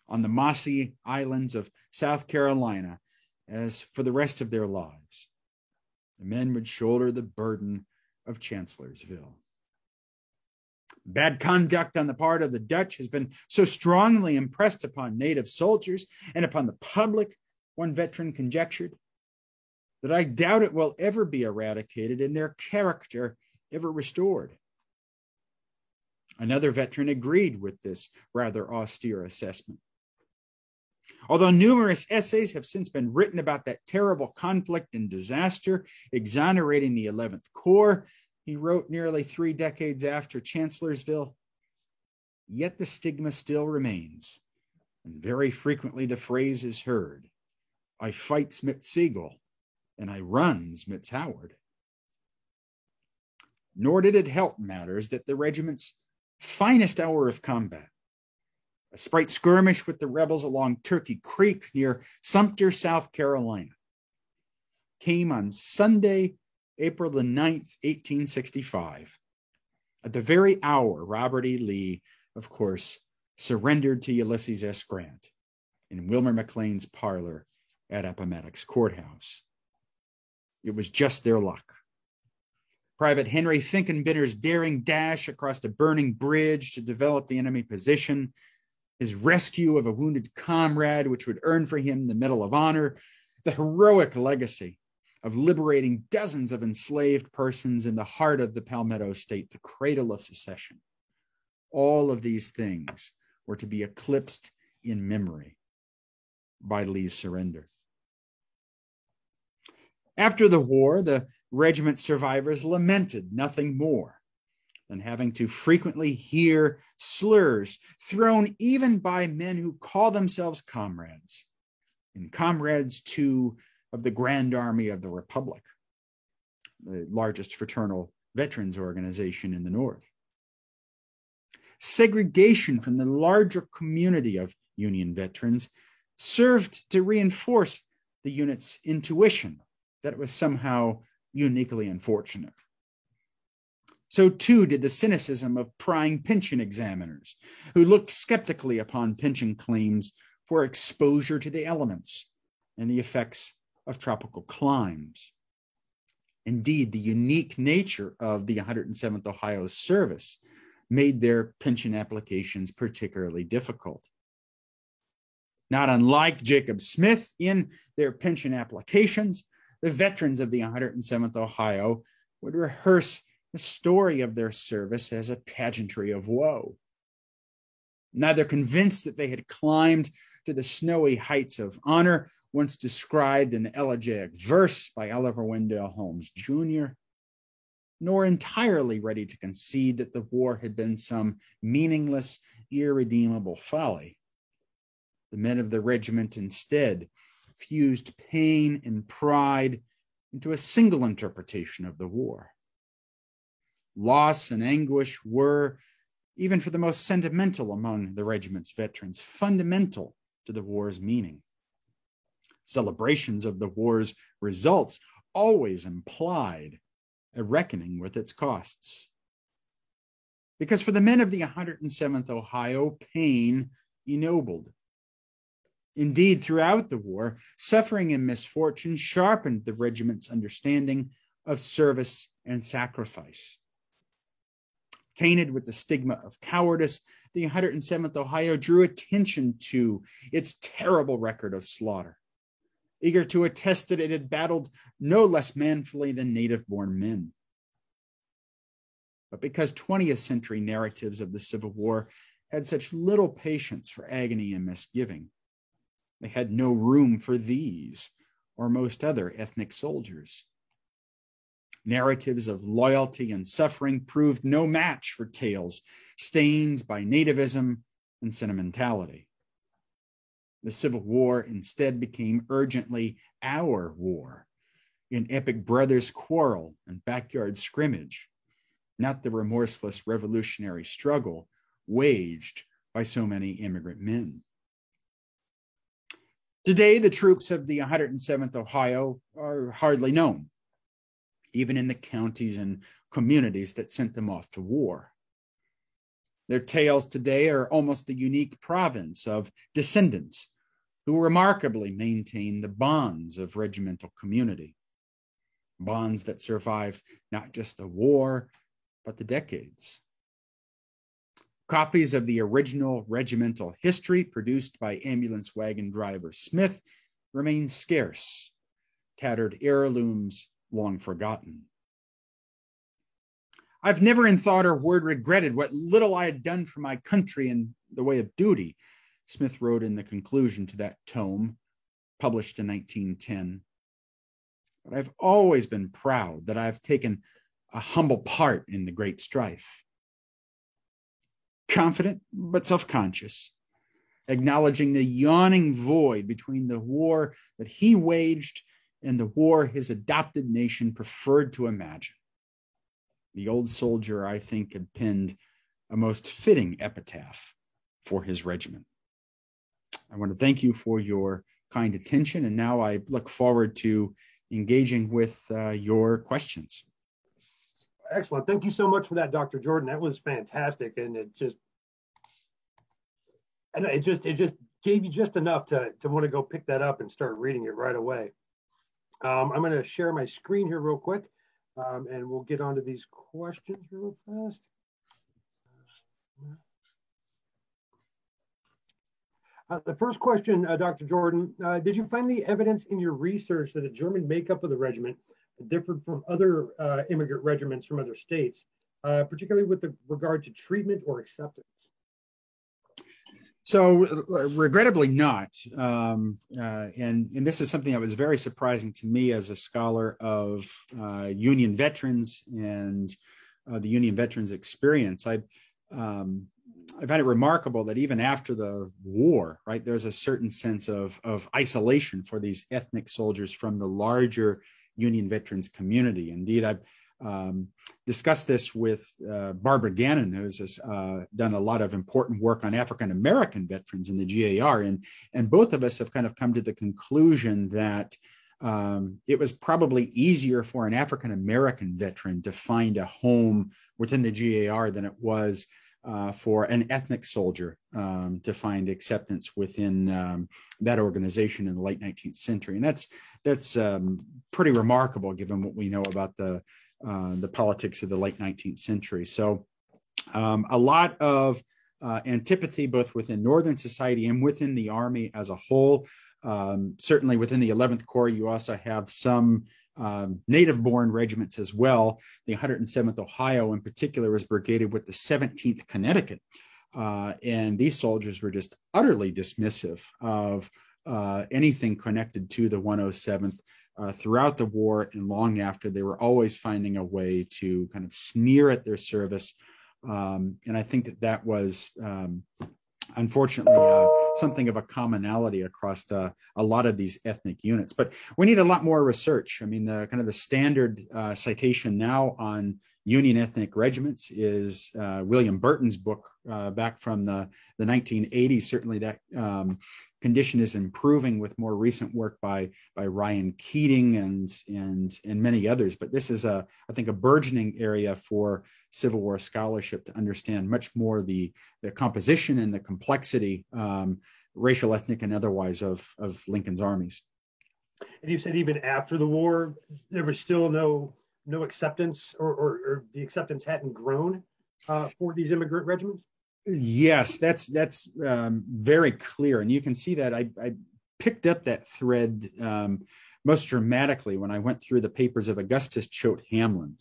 On the mossy islands of South Carolina, as for the rest of their lives, the men would shoulder the burden of Chancellorsville. Bad conduct on the part of the Dutch has been so strongly impressed upon native soldiers and upon the public, one veteran conjectured, that I doubt it will ever be eradicated and their character ever restored. Another veteran agreed with this rather austere assessment. Although numerous essays have since been written about that terrible conflict and disaster, exonerating the 11th Corps, he wrote nearly 3 decades after Chancellorsville, yet the stigma still remains, and very frequently the phrase is heard, I fight Smith-Siegel, and I run Smith-Howard. Nor did it help matters that the regiment's finest hour of combat, a sprite skirmish with the rebels along Turkey Creek near Sumter, South Carolina, came on Sunday, April the 9th, 1865, at the very hour Robert E. Lee, of course, surrendered to Ulysses S. Grant in Wilmer McLean's parlor at Appomattox Courthouse. It was just their luck. Private Henry Finkenbitter's daring dash across a burning bridge to develop the enemy position, his rescue of a wounded comrade, which would earn for him the Medal of Honor, the heroic legacy of liberating dozens of enslaved persons in the heart of the Palmetto State, the cradle of secession. All of these things were to be eclipsed in memory by Lee's surrender. After the war, the regiment survivors lamented nothing more than having to frequently hear slurs thrown even by men who call themselves comrades, and comrades too of the Grand Army of the Republic, the largest fraternal veterans organization in the North. Segregation from the larger community of Union veterans served to reinforce the unit's intuition that it was somehow uniquely unfortunate. So too did the cynicism of prying pension examiners, who looked skeptically upon pension claims for exposure to the elements and the effects of tropical climes. Indeed, the unique nature of the 107th Ohio service made their pension applications particularly difficult. Not unlike Jacob Smith in their pension applications, the veterans of the 107th Ohio would rehearse the story of their service as a pageantry of woe. Neither convinced that they had climbed to the snowy heights of honor, once described in elegiac verse by Oliver Wendell Holmes Jr., nor entirely ready to concede that the war had been some meaningless, irredeemable folly. The men of the regiment instead fused pain and pride into a single interpretation of the war. Loss and anguish were, even for the most sentimental among the regiment's veterans, fundamental to the war's meaning. Celebrations of the war's results always implied a reckoning with its costs. Because for the men of the 107th Ohio, pain ennobled. Indeed, throughout the war, suffering and misfortune sharpened the regiment's understanding of service and sacrifice. Tainted with the stigma of cowardice, the 107th Ohio drew attention to its terrible record of slaughter, eager to attest that it had battled no less manfully than native-born men. But because 20th century narratives of the Civil War had such little patience for agony and misgiving, they had no room for these or most other ethnic soldiers. Narratives of loyalty and suffering proved no match for tales stained by nativism and sentimentality. The Civil War instead became urgently our war, an epic brothers' quarrel and backyard scrimmage, not the remorseless revolutionary struggle waged by so many immigrant men. Today, the troops of the 107th Ohio are hardly known, even in the counties and communities that sent them off to war. Their tales today are almost the unique province of descendants who remarkably maintain the bonds of regimental community, bonds that survive not just the war, but the decades. Copies of the original regimental history produced by ambulance wagon driver Smith remain scarce, tattered heirlooms long forgotten. I've never in thought or word regretted what little I had done for my country in the way of duty, Smith wrote in the conclusion to that tome, published in 1910. But I've always been proud that I've taken a humble part in the great strife. Confident but self-conscious, acknowledging the yawning void between the war that he waged and the war his adopted nation preferred to imagine. The old soldier, I think, had penned a most fitting epitaph for his regiment. I want to thank you for your kind attention, and now I look forward to engaging with your questions. Excellent. Thank you so much for that, Dr. Jordan. That was fantastic. And it just gave you just enough to want to go pick that up and start reading it right away. I'm going to share my screen here real quick, and we'll get onto these questions real fast. The first question, Dr. Jordan, did you find any evidence in your research that the German makeup of the regiment differed from other immigrant regiments from other states, particularly with regard to treatment or acceptance? So, regrettably not. And this is something that was very surprising to me as a scholar of Union veterans and the Union veterans experience. I find it remarkable that even after the war, right, there's a certain sense of isolation for these ethnic soldiers from the larger Union veterans community. Indeed, I've discussed this with Barbara Gannon, who's done a lot of important work on African American veterans in the GAR, and both of us have kind of come to the conclusion that it was probably easier for an African American veteran to find a home within the GAR than it was for an ethnic soldier to find acceptance within that organization in the late 19th century. And that's pretty remarkable given what we know about the politics of the late 19th century. So a lot of antipathy both within Northern society and within the Army as a whole. Certainly within the 11th Corps, you also have some native-born regiments as well. The 107th Ohio in particular was brigaded with the 17th Connecticut. And these soldiers were just utterly dismissive of anything connected to the 107th. Throughout the war and long after, they were always finding a way to kind of sneer at their service. And I think that was, unfortunately, something of a commonality across a lot of these ethnic units. But we need a lot more research. I mean, the standard citation now on Union ethnic regiments is William Burton's book back from the 1980s. Certainly that condition is improving with more recent work by Ryan Keating and many others. But this is I think a burgeoning area for Civil War scholarship to understand much more the composition and the complexity, racial, ethnic, and otherwise of Lincoln's armies. And you said even after the war, there was still no acceptance, or the acceptance hadn't grown for these immigrant regiments? Yes, that's very clear. And you can see that I picked up that thread most dramatically when I went through the papers of Augustus Choate Hamlin,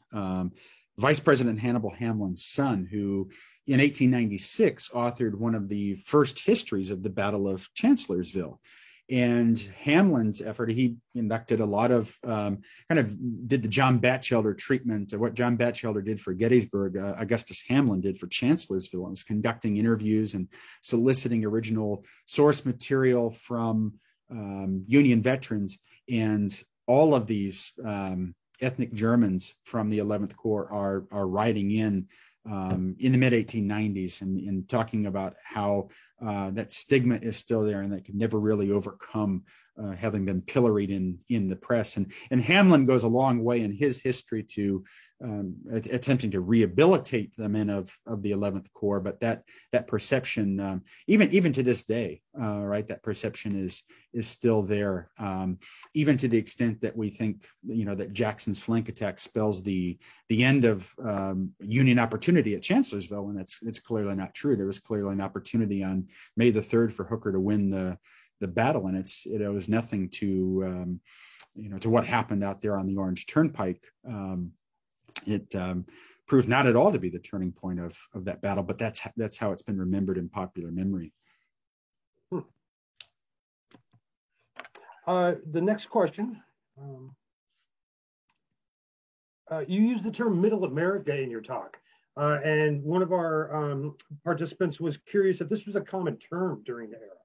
Vice President Hannibal Hamlin's son, who in 1896 authored one of the first histories of the Battle of Chancellorsville. And Hamlin's effort, he conducted a lot of did the John Batchelder treatment. What John Batchelder did for Gettysburg, Augustus Hamlin did for Chancellorsville. And was conducting interviews and soliciting original source material from Union veterans. And all of these ethnic Germans from the 11th Corps are writing in the mid 1890s and talking about how that stigma is still there and that can never really overcome having been pilloried in the press. And Hamlin goes a long way in his history to attempting to rehabilitate the men of the 11th Corps, but that perception, even to this day, right, that perception is still there, even to the extent that we think, that Jackson's flank attack spells the end of Union opportunity at Chancellorsville, and it's clearly not true. There was clearly an opportunity on May the 3rd for Hooker to win the battle, and it owes nothing to to what happened out there on the Orange Turnpike. It proved not at all to be the turning point of that battle, but that's how it's been remembered in popular memory. The next question. You used the term Middle America in your talk, and one of our participants was curious if this was a common term during the era,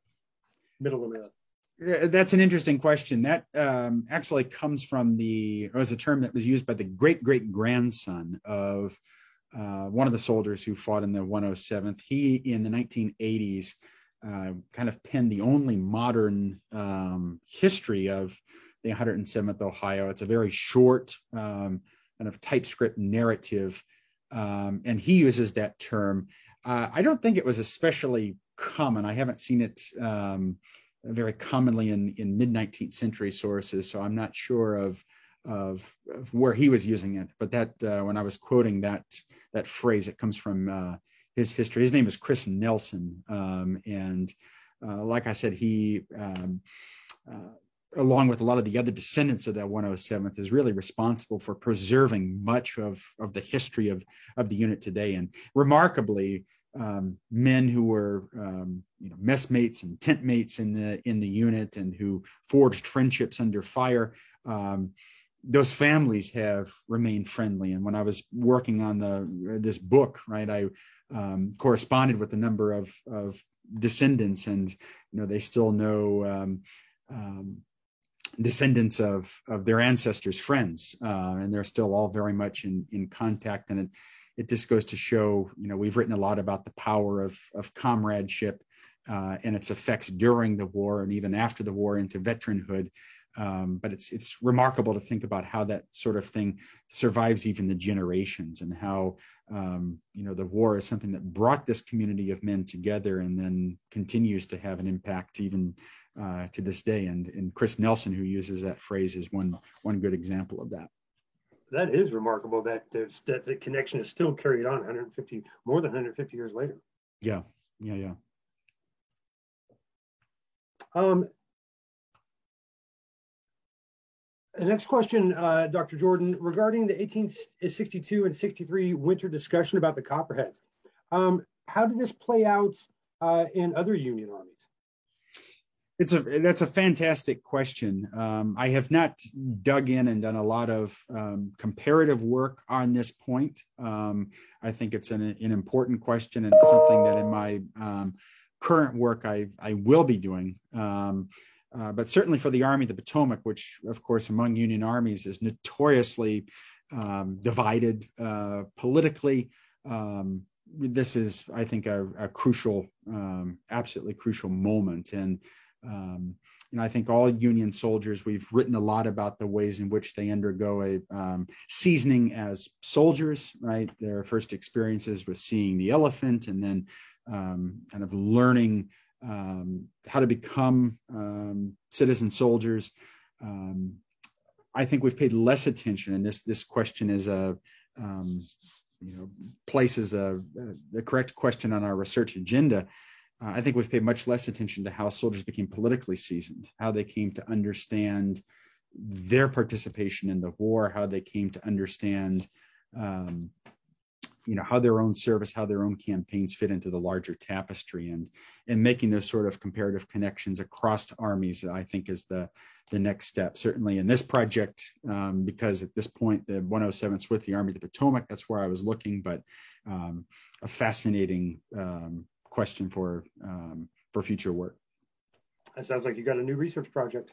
Middle America. That's an interesting question. That actually comes from it was a term that was used by the great-great-grandson of one of the soldiers who fought in the 107th. He, in the 1980s, kind of penned the only modern history of the 107th Ohio. It's a very short kind of typescript narrative, and he uses that term. I don't think it was especially common. I haven't seen it very commonly in mid-19th century sources, so I'm not sure of where he was using it. But that when I was quoting that phrase, it comes from his history. His name is Chris Nelson, and like I said, he, along with a lot of the other descendants of that 107th, is really responsible for preserving much of the history of the unit today. And remarkably, men who were messmates and tent mates in the unit, and who forged friendships under fire, those families have remained friendly. And when I was working on this book, right, I corresponded with a number of descendants, and they still know descendants of their ancestors' friends, and they're still all very much in contact. And it just goes to show, we've written a lot about the power of comradeship and its effects during the war and even after the war into veteranhood. But it's remarkable to think about how that sort of thing survives even the generations, and how the war is something that brought this community of men together and then continues to have an impact even to this day. And Chris Nelson, who uses that phrase, is one good example of that. That is remarkable that the connection is still carried on more than 150 years later. Yeah. The next question, Dr. Jordan, regarding the 1862 and 63 winter discussion about the Copperheads. How did this play out in other Union armies? That's a fantastic question. I have not dug in and done a lot of comparative work on this point. I think it's an important question, and it's something that in my current work I will be doing. But certainly for the Army of the Potomac, which of course among Union armies is notoriously divided politically, this is, I think, a crucial, absolutely crucial moment. And I think all Union soldiers, we've written a lot about the ways in which they undergo a seasoning as soldiers, right? Their first experiences with seeing the elephant, and then kind of learning how to become citizen soldiers. I think we've paid less attention, and this question is places the correct question on our research agenda. I think we've paid much less attention to how soldiers became politically seasoned, how they came to understand their participation in the war, how they came to understand how their own service, how their own campaigns fit into the larger tapestry, and making those sort of comparative connections across armies, I think, is the next step. Certainly in this project, because at this point, the 107th with the Army of the Potomac, that's where I was looking, but a fascinating question for future work. That sounds like you got a new research project.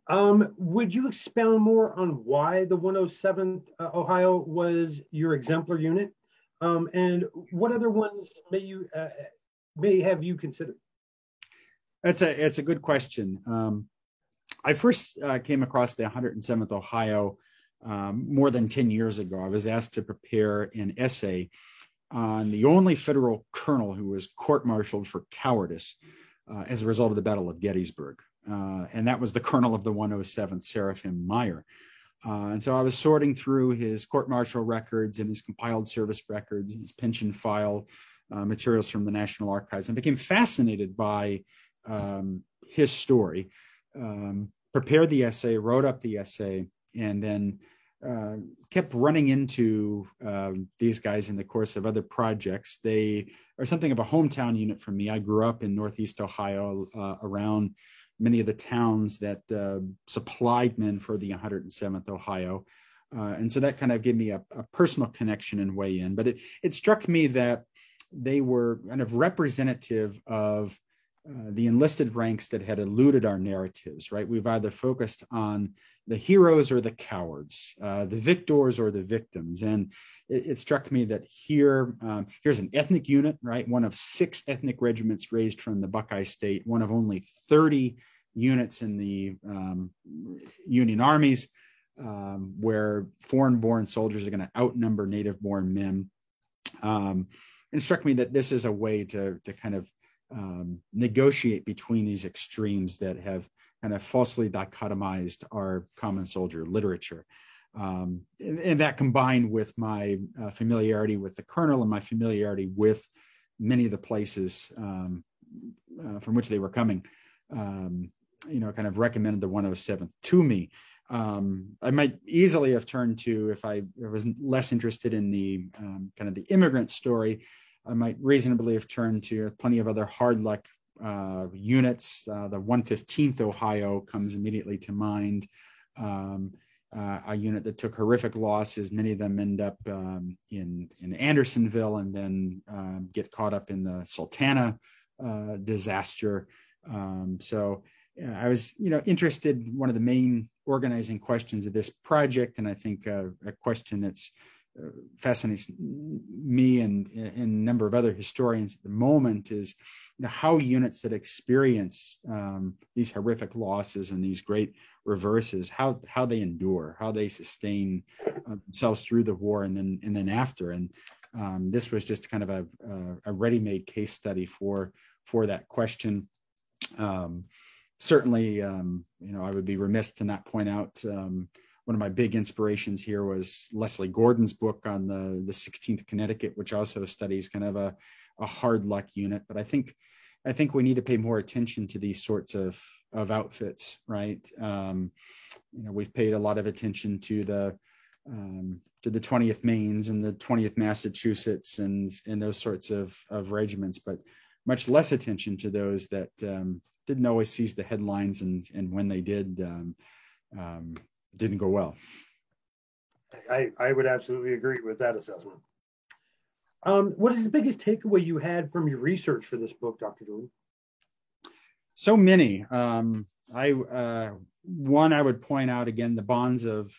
Would you expound more on why the 107th Ohio was your exemplar unit, and what other ones may have you considered? It's a good question. I first came across the 107th Ohio more than 10 years ago. I was asked to prepare an essay on the only federal colonel who was court-martialed for cowardice as a result of the Battle of Gettysburg. And that was the colonel of the 107th, Seraphim Meyer. And so I was sorting through his court-martial records and his compiled service records and his pension file materials from the National Archives, and became fascinated by his story. Prepared the essay, wrote up the essay, and then kept running into these guys in the course of other projects. They are something of a hometown unit for me. I grew up in Northeast Ohio around many of the towns that supplied men for the 107th Ohio. And so that kind of gave me a personal connection and way in. But it struck me that they were kind of representative of the enlisted ranks that had eluded our narratives, right? We've either focused on the heroes or the cowards, the victors or the victims. And it struck me that here's an ethnic unit, right? One of 6 ethnic regiments raised from the Buckeye State, one of only 30 units in the Union armies, where foreign-born soldiers are going to outnumber native-born men. And it struck me that this is a way to kind of negotiate between these extremes that have kind of falsely dichotomized our common soldier literature. And that combined with my familiarity with the colonel and my familiarity with many of the places from which they were coming, kind of recommended the 107th to me. I might easily have turned to, if I was less interested in the kind of the immigrant story, I might reasonably have turned to plenty of other hard luck units. The 115th Ohio comes immediately to mind. A unit that took horrific losses. Many of them end up in Andersonville and then get caught up in the Sultana disaster. So I was, interested. One of the main organizing questions of this project, and I think a question that's fascinates me and a number of other historians at the moment, is how units that experience these horrific losses and these great reverses, how they endure, how they sustain themselves through the war and then after. And this was just kind of a ready-made case study for that question. Certainly, I would be remiss to not point out one of my big inspirations here was Leslie Gordon's book on the 16th Connecticut, which also studies kind of a hard luck unit. But I think we need to pay more attention to these sorts of outfits, right? We've paid a lot of attention to the 20th Maines and the 20th Massachusetts and those sorts of regiments, but much less attention to those that didn't always seize the headlines, and when they did, didn't go well. I would absolutely agree with that assessment. What is the biggest takeaway you had from your research for this book, Dr. Jordan? So many. I would point out again the bonds of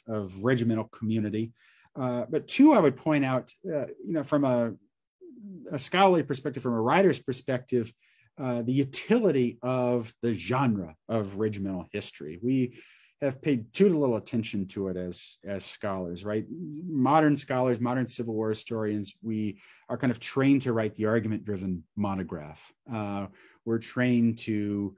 regimental community, but two, I would point out, from a scholarly perspective, from a writer's perspective, the utility of the genre of regimental history. We have paid too little attention to it as scholars, right? Modern scholars, modern Civil War historians, we are kind of trained to write the argument-driven monograph. We're trained to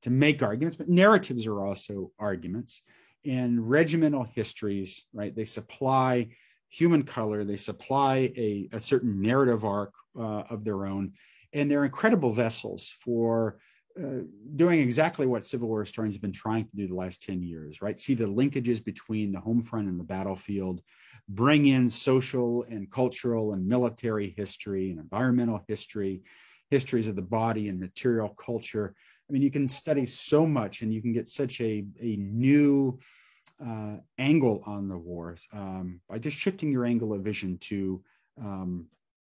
make arguments, but narratives are also arguments. And regimental histories, right? They supply human color. They supply a certain narrative arc of their own, and they're incredible vessels for doing exactly what Civil War historians have been trying to do the last 10 years, right? See the linkages between the home front and the battlefield, bring in social and cultural and military history and environmental history, histories of the body and material culture. I mean, you can study so much and you can get such a new angle on the wars by just shifting your angle of vision to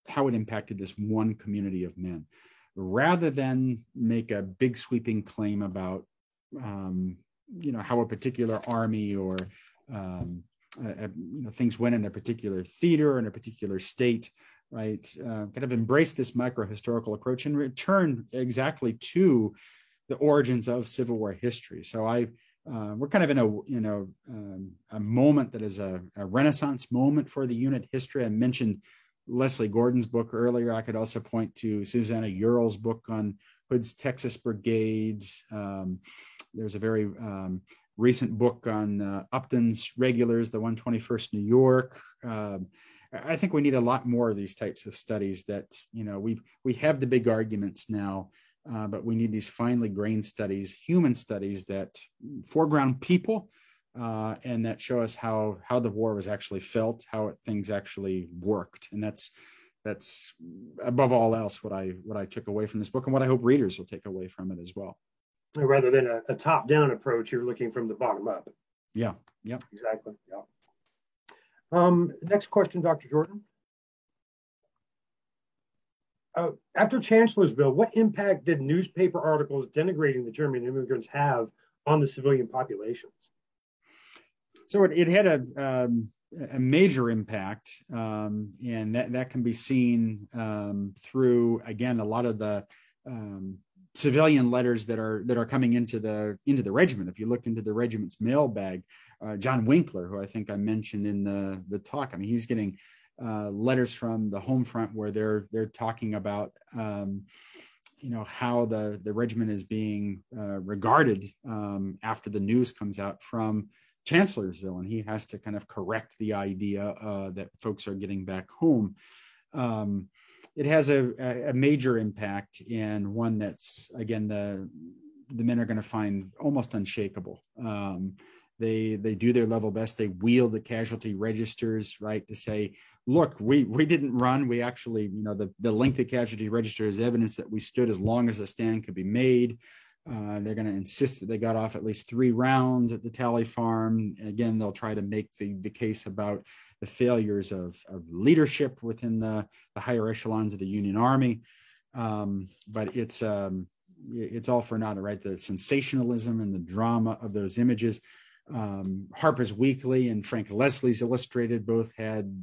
how it impacted this one community of men, rather than make a big sweeping claim about, how a particular army or things went in a particular theater in a particular state, right? Kind of embrace this micro-historical approach and return exactly to the origins of Civil War history. So we're kind of in a moment that is a Renaissance moment for the unit history. I mentioned Leslie Gordon's book earlier. I could also point to Susanna Ural's book on Hood's Texas Brigade. There's a very recent book on Upton's Regulars, the 121st New York. I think we need a lot more of these types of studies that, we have the big arguments now, but we need these finely grained studies, human studies that foreground people and that show us how the war was actually felt, how things actually worked. And that's above all else what I took away from this book, and what I hope readers will take away from it as well. Rather than a top-down approach, you're looking from the bottom up. Yeah. Exactly. Yeah. Next question, Dr. Jordan. After Chancellorsville, what impact did newspaper articles denigrating the German immigrants have on the civilian populations? So it had a major impact, and that can be seen through, again, a lot of the civilian letters that are coming into the regiment. If you look into the regiment's mailbag, John Winkler, who I think I mentioned in the talk, I mean, he's getting letters from the home front where they're talking about how the regiment is being regarded after the news comes out from Chancellorsville, and he has to kind of correct the idea that folks are getting back home. It has a major impact, and one that's, again, the men are going to find almost unshakable. They do their level best. They wield the casualty registers, right, to say, look, we didn't run. We actually, the lengthy casualty register is evidence that we stood as long as a stand could be made. They're going to insist that they got off at least 3 rounds at the Tally Farm. Again, they'll try to make the case about the failures of leadership within the higher echelons of the Union Army. But it's all for naught, right? The sensationalism and the drama of those images. Harper's Weekly and Frank Leslie's Illustrated both had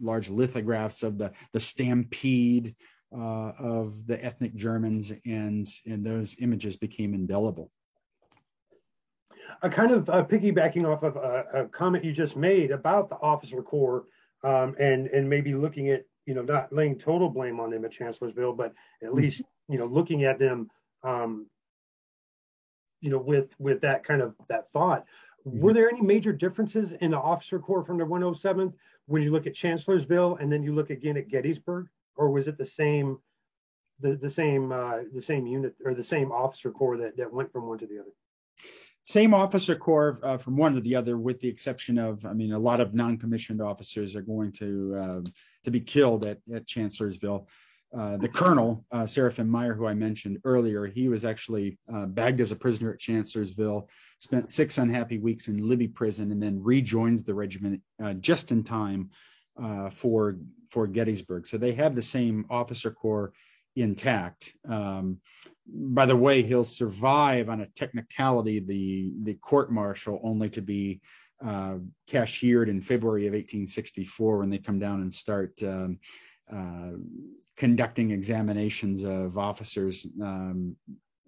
large lithographs of the stampede of the ethnic Germans, and those images became indelible. Kind of piggybacking off of a comment you just made about the officer corps, and maybe looking at, not laying total blame on them at Chancellorsville, but at least, looking at them, with that kind of that thought. Were there any major differences in the officer corps from the 107th when you look at Chancellorsville and then you look again at Gettysburg, or was it the same unit or the same officer corps that went from one to the other? Same officer corps from one to the other, with the exception of, a lot of non-commissioned officers are going to be killed at Chancellorsville. The colonel, Seraphim Meyer, who I mentioned earlier, he was actually bagged as a prisoner at Chancellorsville, spent 6 unhappy weeks in Libby prison, and then rejoins the regiment just in time for Gettysburg. So they have the same officer corps intact. By the way, he'll survive on a technicality, the court-martial, only to be cashiered in February of 1864 when they come down and start conducting examinations of officers'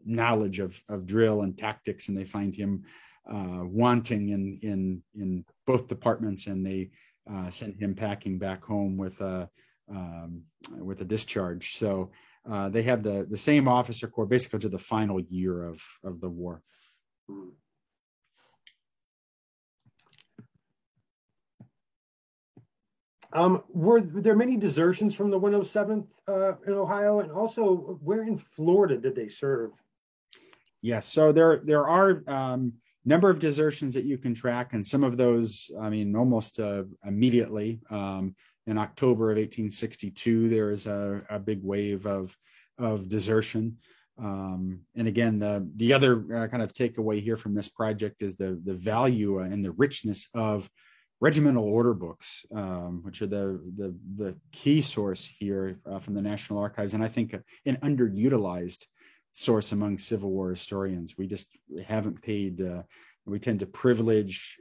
knowledge of drill and tactics, and they find him wanting in both departments, and they send him packing back home with a discharge. So they have the same officer corps basically to the final year of the war. Were there many desertions from the 107th in Ohio, and also where in Florida did they serve? Yes, so there are number of desertions that you can track, and some of those, almost immediately. In October of 1862, there is a big wave of desertion. And again, the other kind of takeaway here from this project is the value and the richness of regimental order books, which are the key source here from the National Archives, and I think an underutilized source among Civil War historians. We just haven't paid. We tend to privilege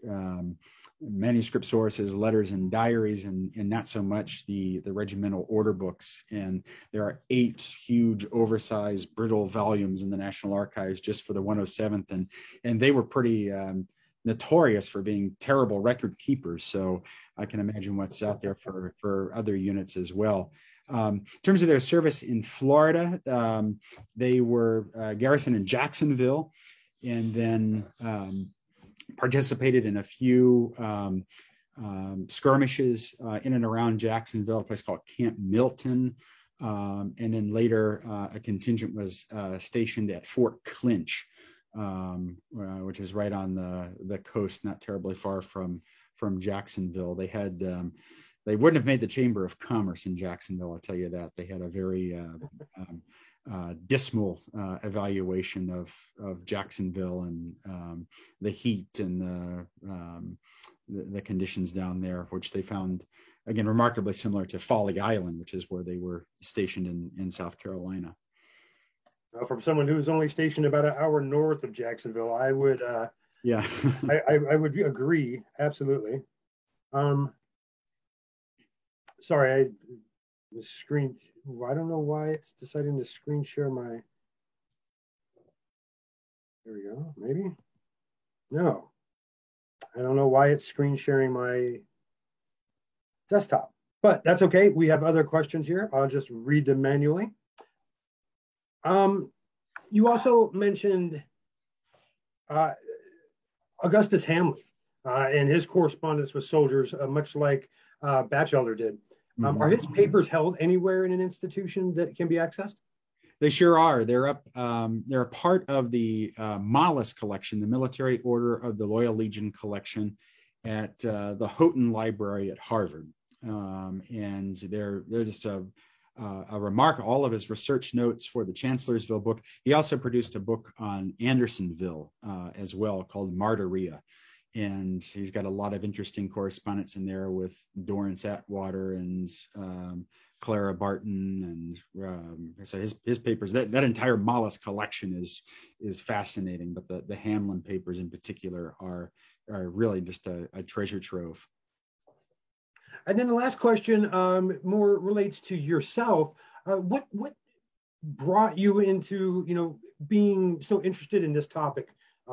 manuscript sources, letters, and diaries, and not so much the regimental order books. And there are 8 huge, oversized, brittle volumes in the National Archives just for the 107th, and they were pretty notorious for being terrible record keepers. So I can imagine what's out there for other units as well. In terms of their service in Florida, they were garrisoned in Jacksonville, and then participated in a few skirmishes in and around Jacksonville, a place called Camp Milton. And then later, a contingent was stationed at Fort Clinch, which is right on the coast, not terribly far from Jacksonville. They had they wouldn't have made the Chamber of Commerce in Jacksonville, I'll tell you that. They had a very dismal evaluation of Jacksonville and the heat and the conditions down there, which they found, again, remarkably similar to Folly Island, which is where they were stationed in South Carolina. From someone who was only stationed about an hour north of Jacksonville, I would I would agree, absolutely. Sorry, the screen, I don't know why it's deciding to screen share my, there we go, maybe? No, I don't know why it's screen sharing my desktop, but that's okay. We have other questions here. I'll just read them manually. You also mentioned Augustus Hamley. and his correspondence with soldiers, much like Batchelder did. Are Mhm. his papers held anywhere in an institution that can be accessed? They sure are. They're up. They're a part of the Malus collection, the Military Order of the Loyal Legion collection, at the Houghton Library at Harvard, and they're just a remark. All of his research notes for the Chancellorsville book. He also produced a book on Andersonville as well, called Martyria, and he's got a lot of interesting correspondence in there with Dorrance Atwater and Clara Barton, and so his papers, that entire Malus collection is fascinating, but the Hamlin papers in particular are really just a treasure trove. And then the last question more relates to yourself. What brought you into being so interested in this topic?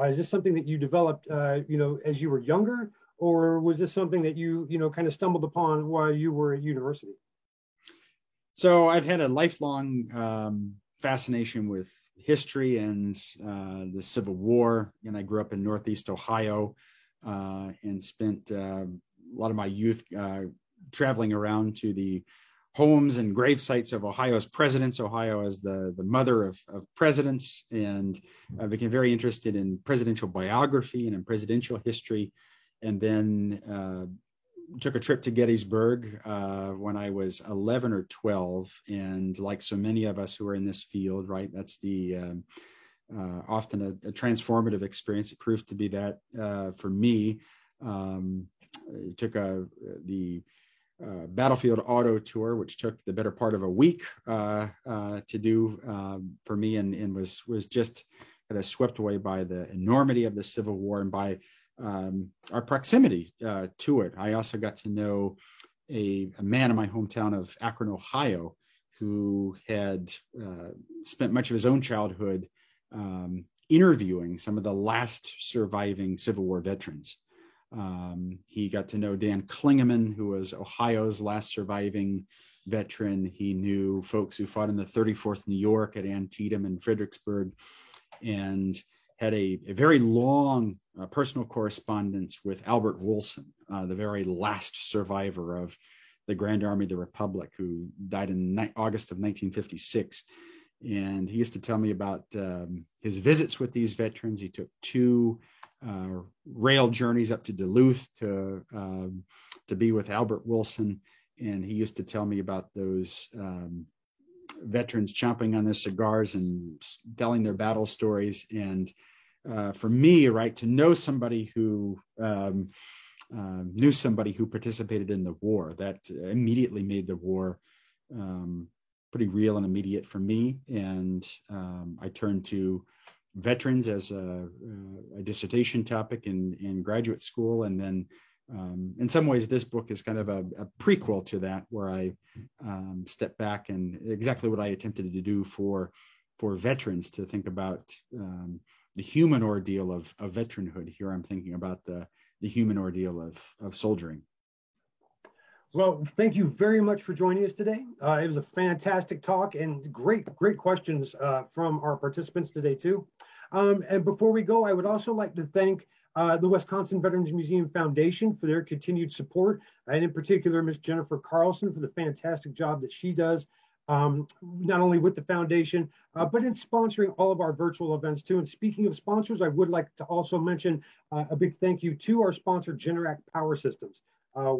Is this something that you developed as you were younger, or was this something that you kind of stumbled upon while you were at university? So I've had a lifelong fascination with history and the Civil War, and I grew up in Northeast Ohio and spent a lot of my youth traveling around to the homes and grave sites of Ohio's presidents. Ohio is the mother of presidents, and I became very interested in presidential biography and in presidential history, and then took a trip to Gettysburg when I was 11 or 12. And like so many of us who are in this field, right, that's the often a transformative experience. It proved to be that for me. Took the Battlefield Auto Tour, which took the better part of a week to do for me, and was just kind of swept away by the enormity of the Civil War and by our proximity to it. I also got to know a man in my hometown of Akron, Ohio, who had spent much of his own childhood interviewing some of the last surviving Civil War veterans. He got to know Dan Klingeman, who was Ohio's last surviving veteran. He knew folks who fought in the 34th New York at Antietam and Fredericksburg, and had a very long personal correspondence with Albert Wilson, the very last survivor of the Grand Army of the Republic, who died in August of 1956. And he used to tell me about his visits with these veterans. He took two rail journeys up to Duluth to be with Albert Wilson, and he used to tell me about those veterans chomping on their cigars and telling their battle stories. And for me, right, to know somebody who knew somebody who participated in the war, that immediately made the war pretty real and immediate for me. And I turned to veterans as a dissertation topic in graduate school. And then in some ways, this book is kind of a prequel to that, where I stepped back and exactly what I attempted to do for veterans, to think about the human ordeal of veteranhood. Here I'm thinking about the human ordeal of soldiering. Well, thank you very much for joining us today. It was a fantastic talk and great questions from our participants today too. And before we go, I would also like to thank the Wisconsin Veterans Museum Foundation for their continued support, and in particular, Ms. Jennifer Carlson for the fantastic job that she does, not only with the foundation, but in sponsoring all of our virtual events too. And speaking of sponsors, I would like to also mention a big thank you to our sponsor, Generac Power Systems.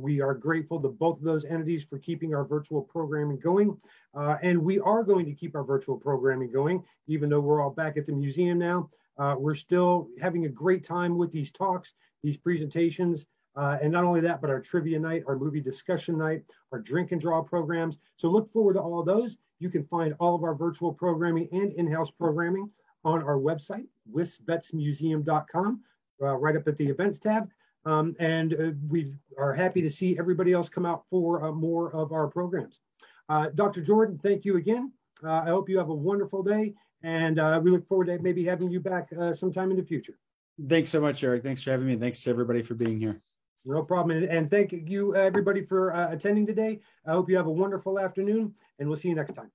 We are grateful to both of those entities for keeping our virtual programming going. And we are going to keep our virtual programming going, even though we're all back at the museum now. We're still having a great time with these talks, these presentations, and not only that, but our trivia night, our movie discussion night, our drink and draw programs. So look forward to all of those. You can find all of our virtual programming and in-house programming on our website, wisvetsmuseum.com, right up at the events tab. And we are happy to see everybody else come out for more of our programs. Dr. Jordan, thank you again. I hope you have a wonderful day, and we look forward to maybe having you back sometime in the future. Thanks so much, Eric. Thanks for having me. Thanks to everybody for being here. No problem. And thank you, everybody, for attending today. I hope you have a wonderful afternoon, and we'll see you next time.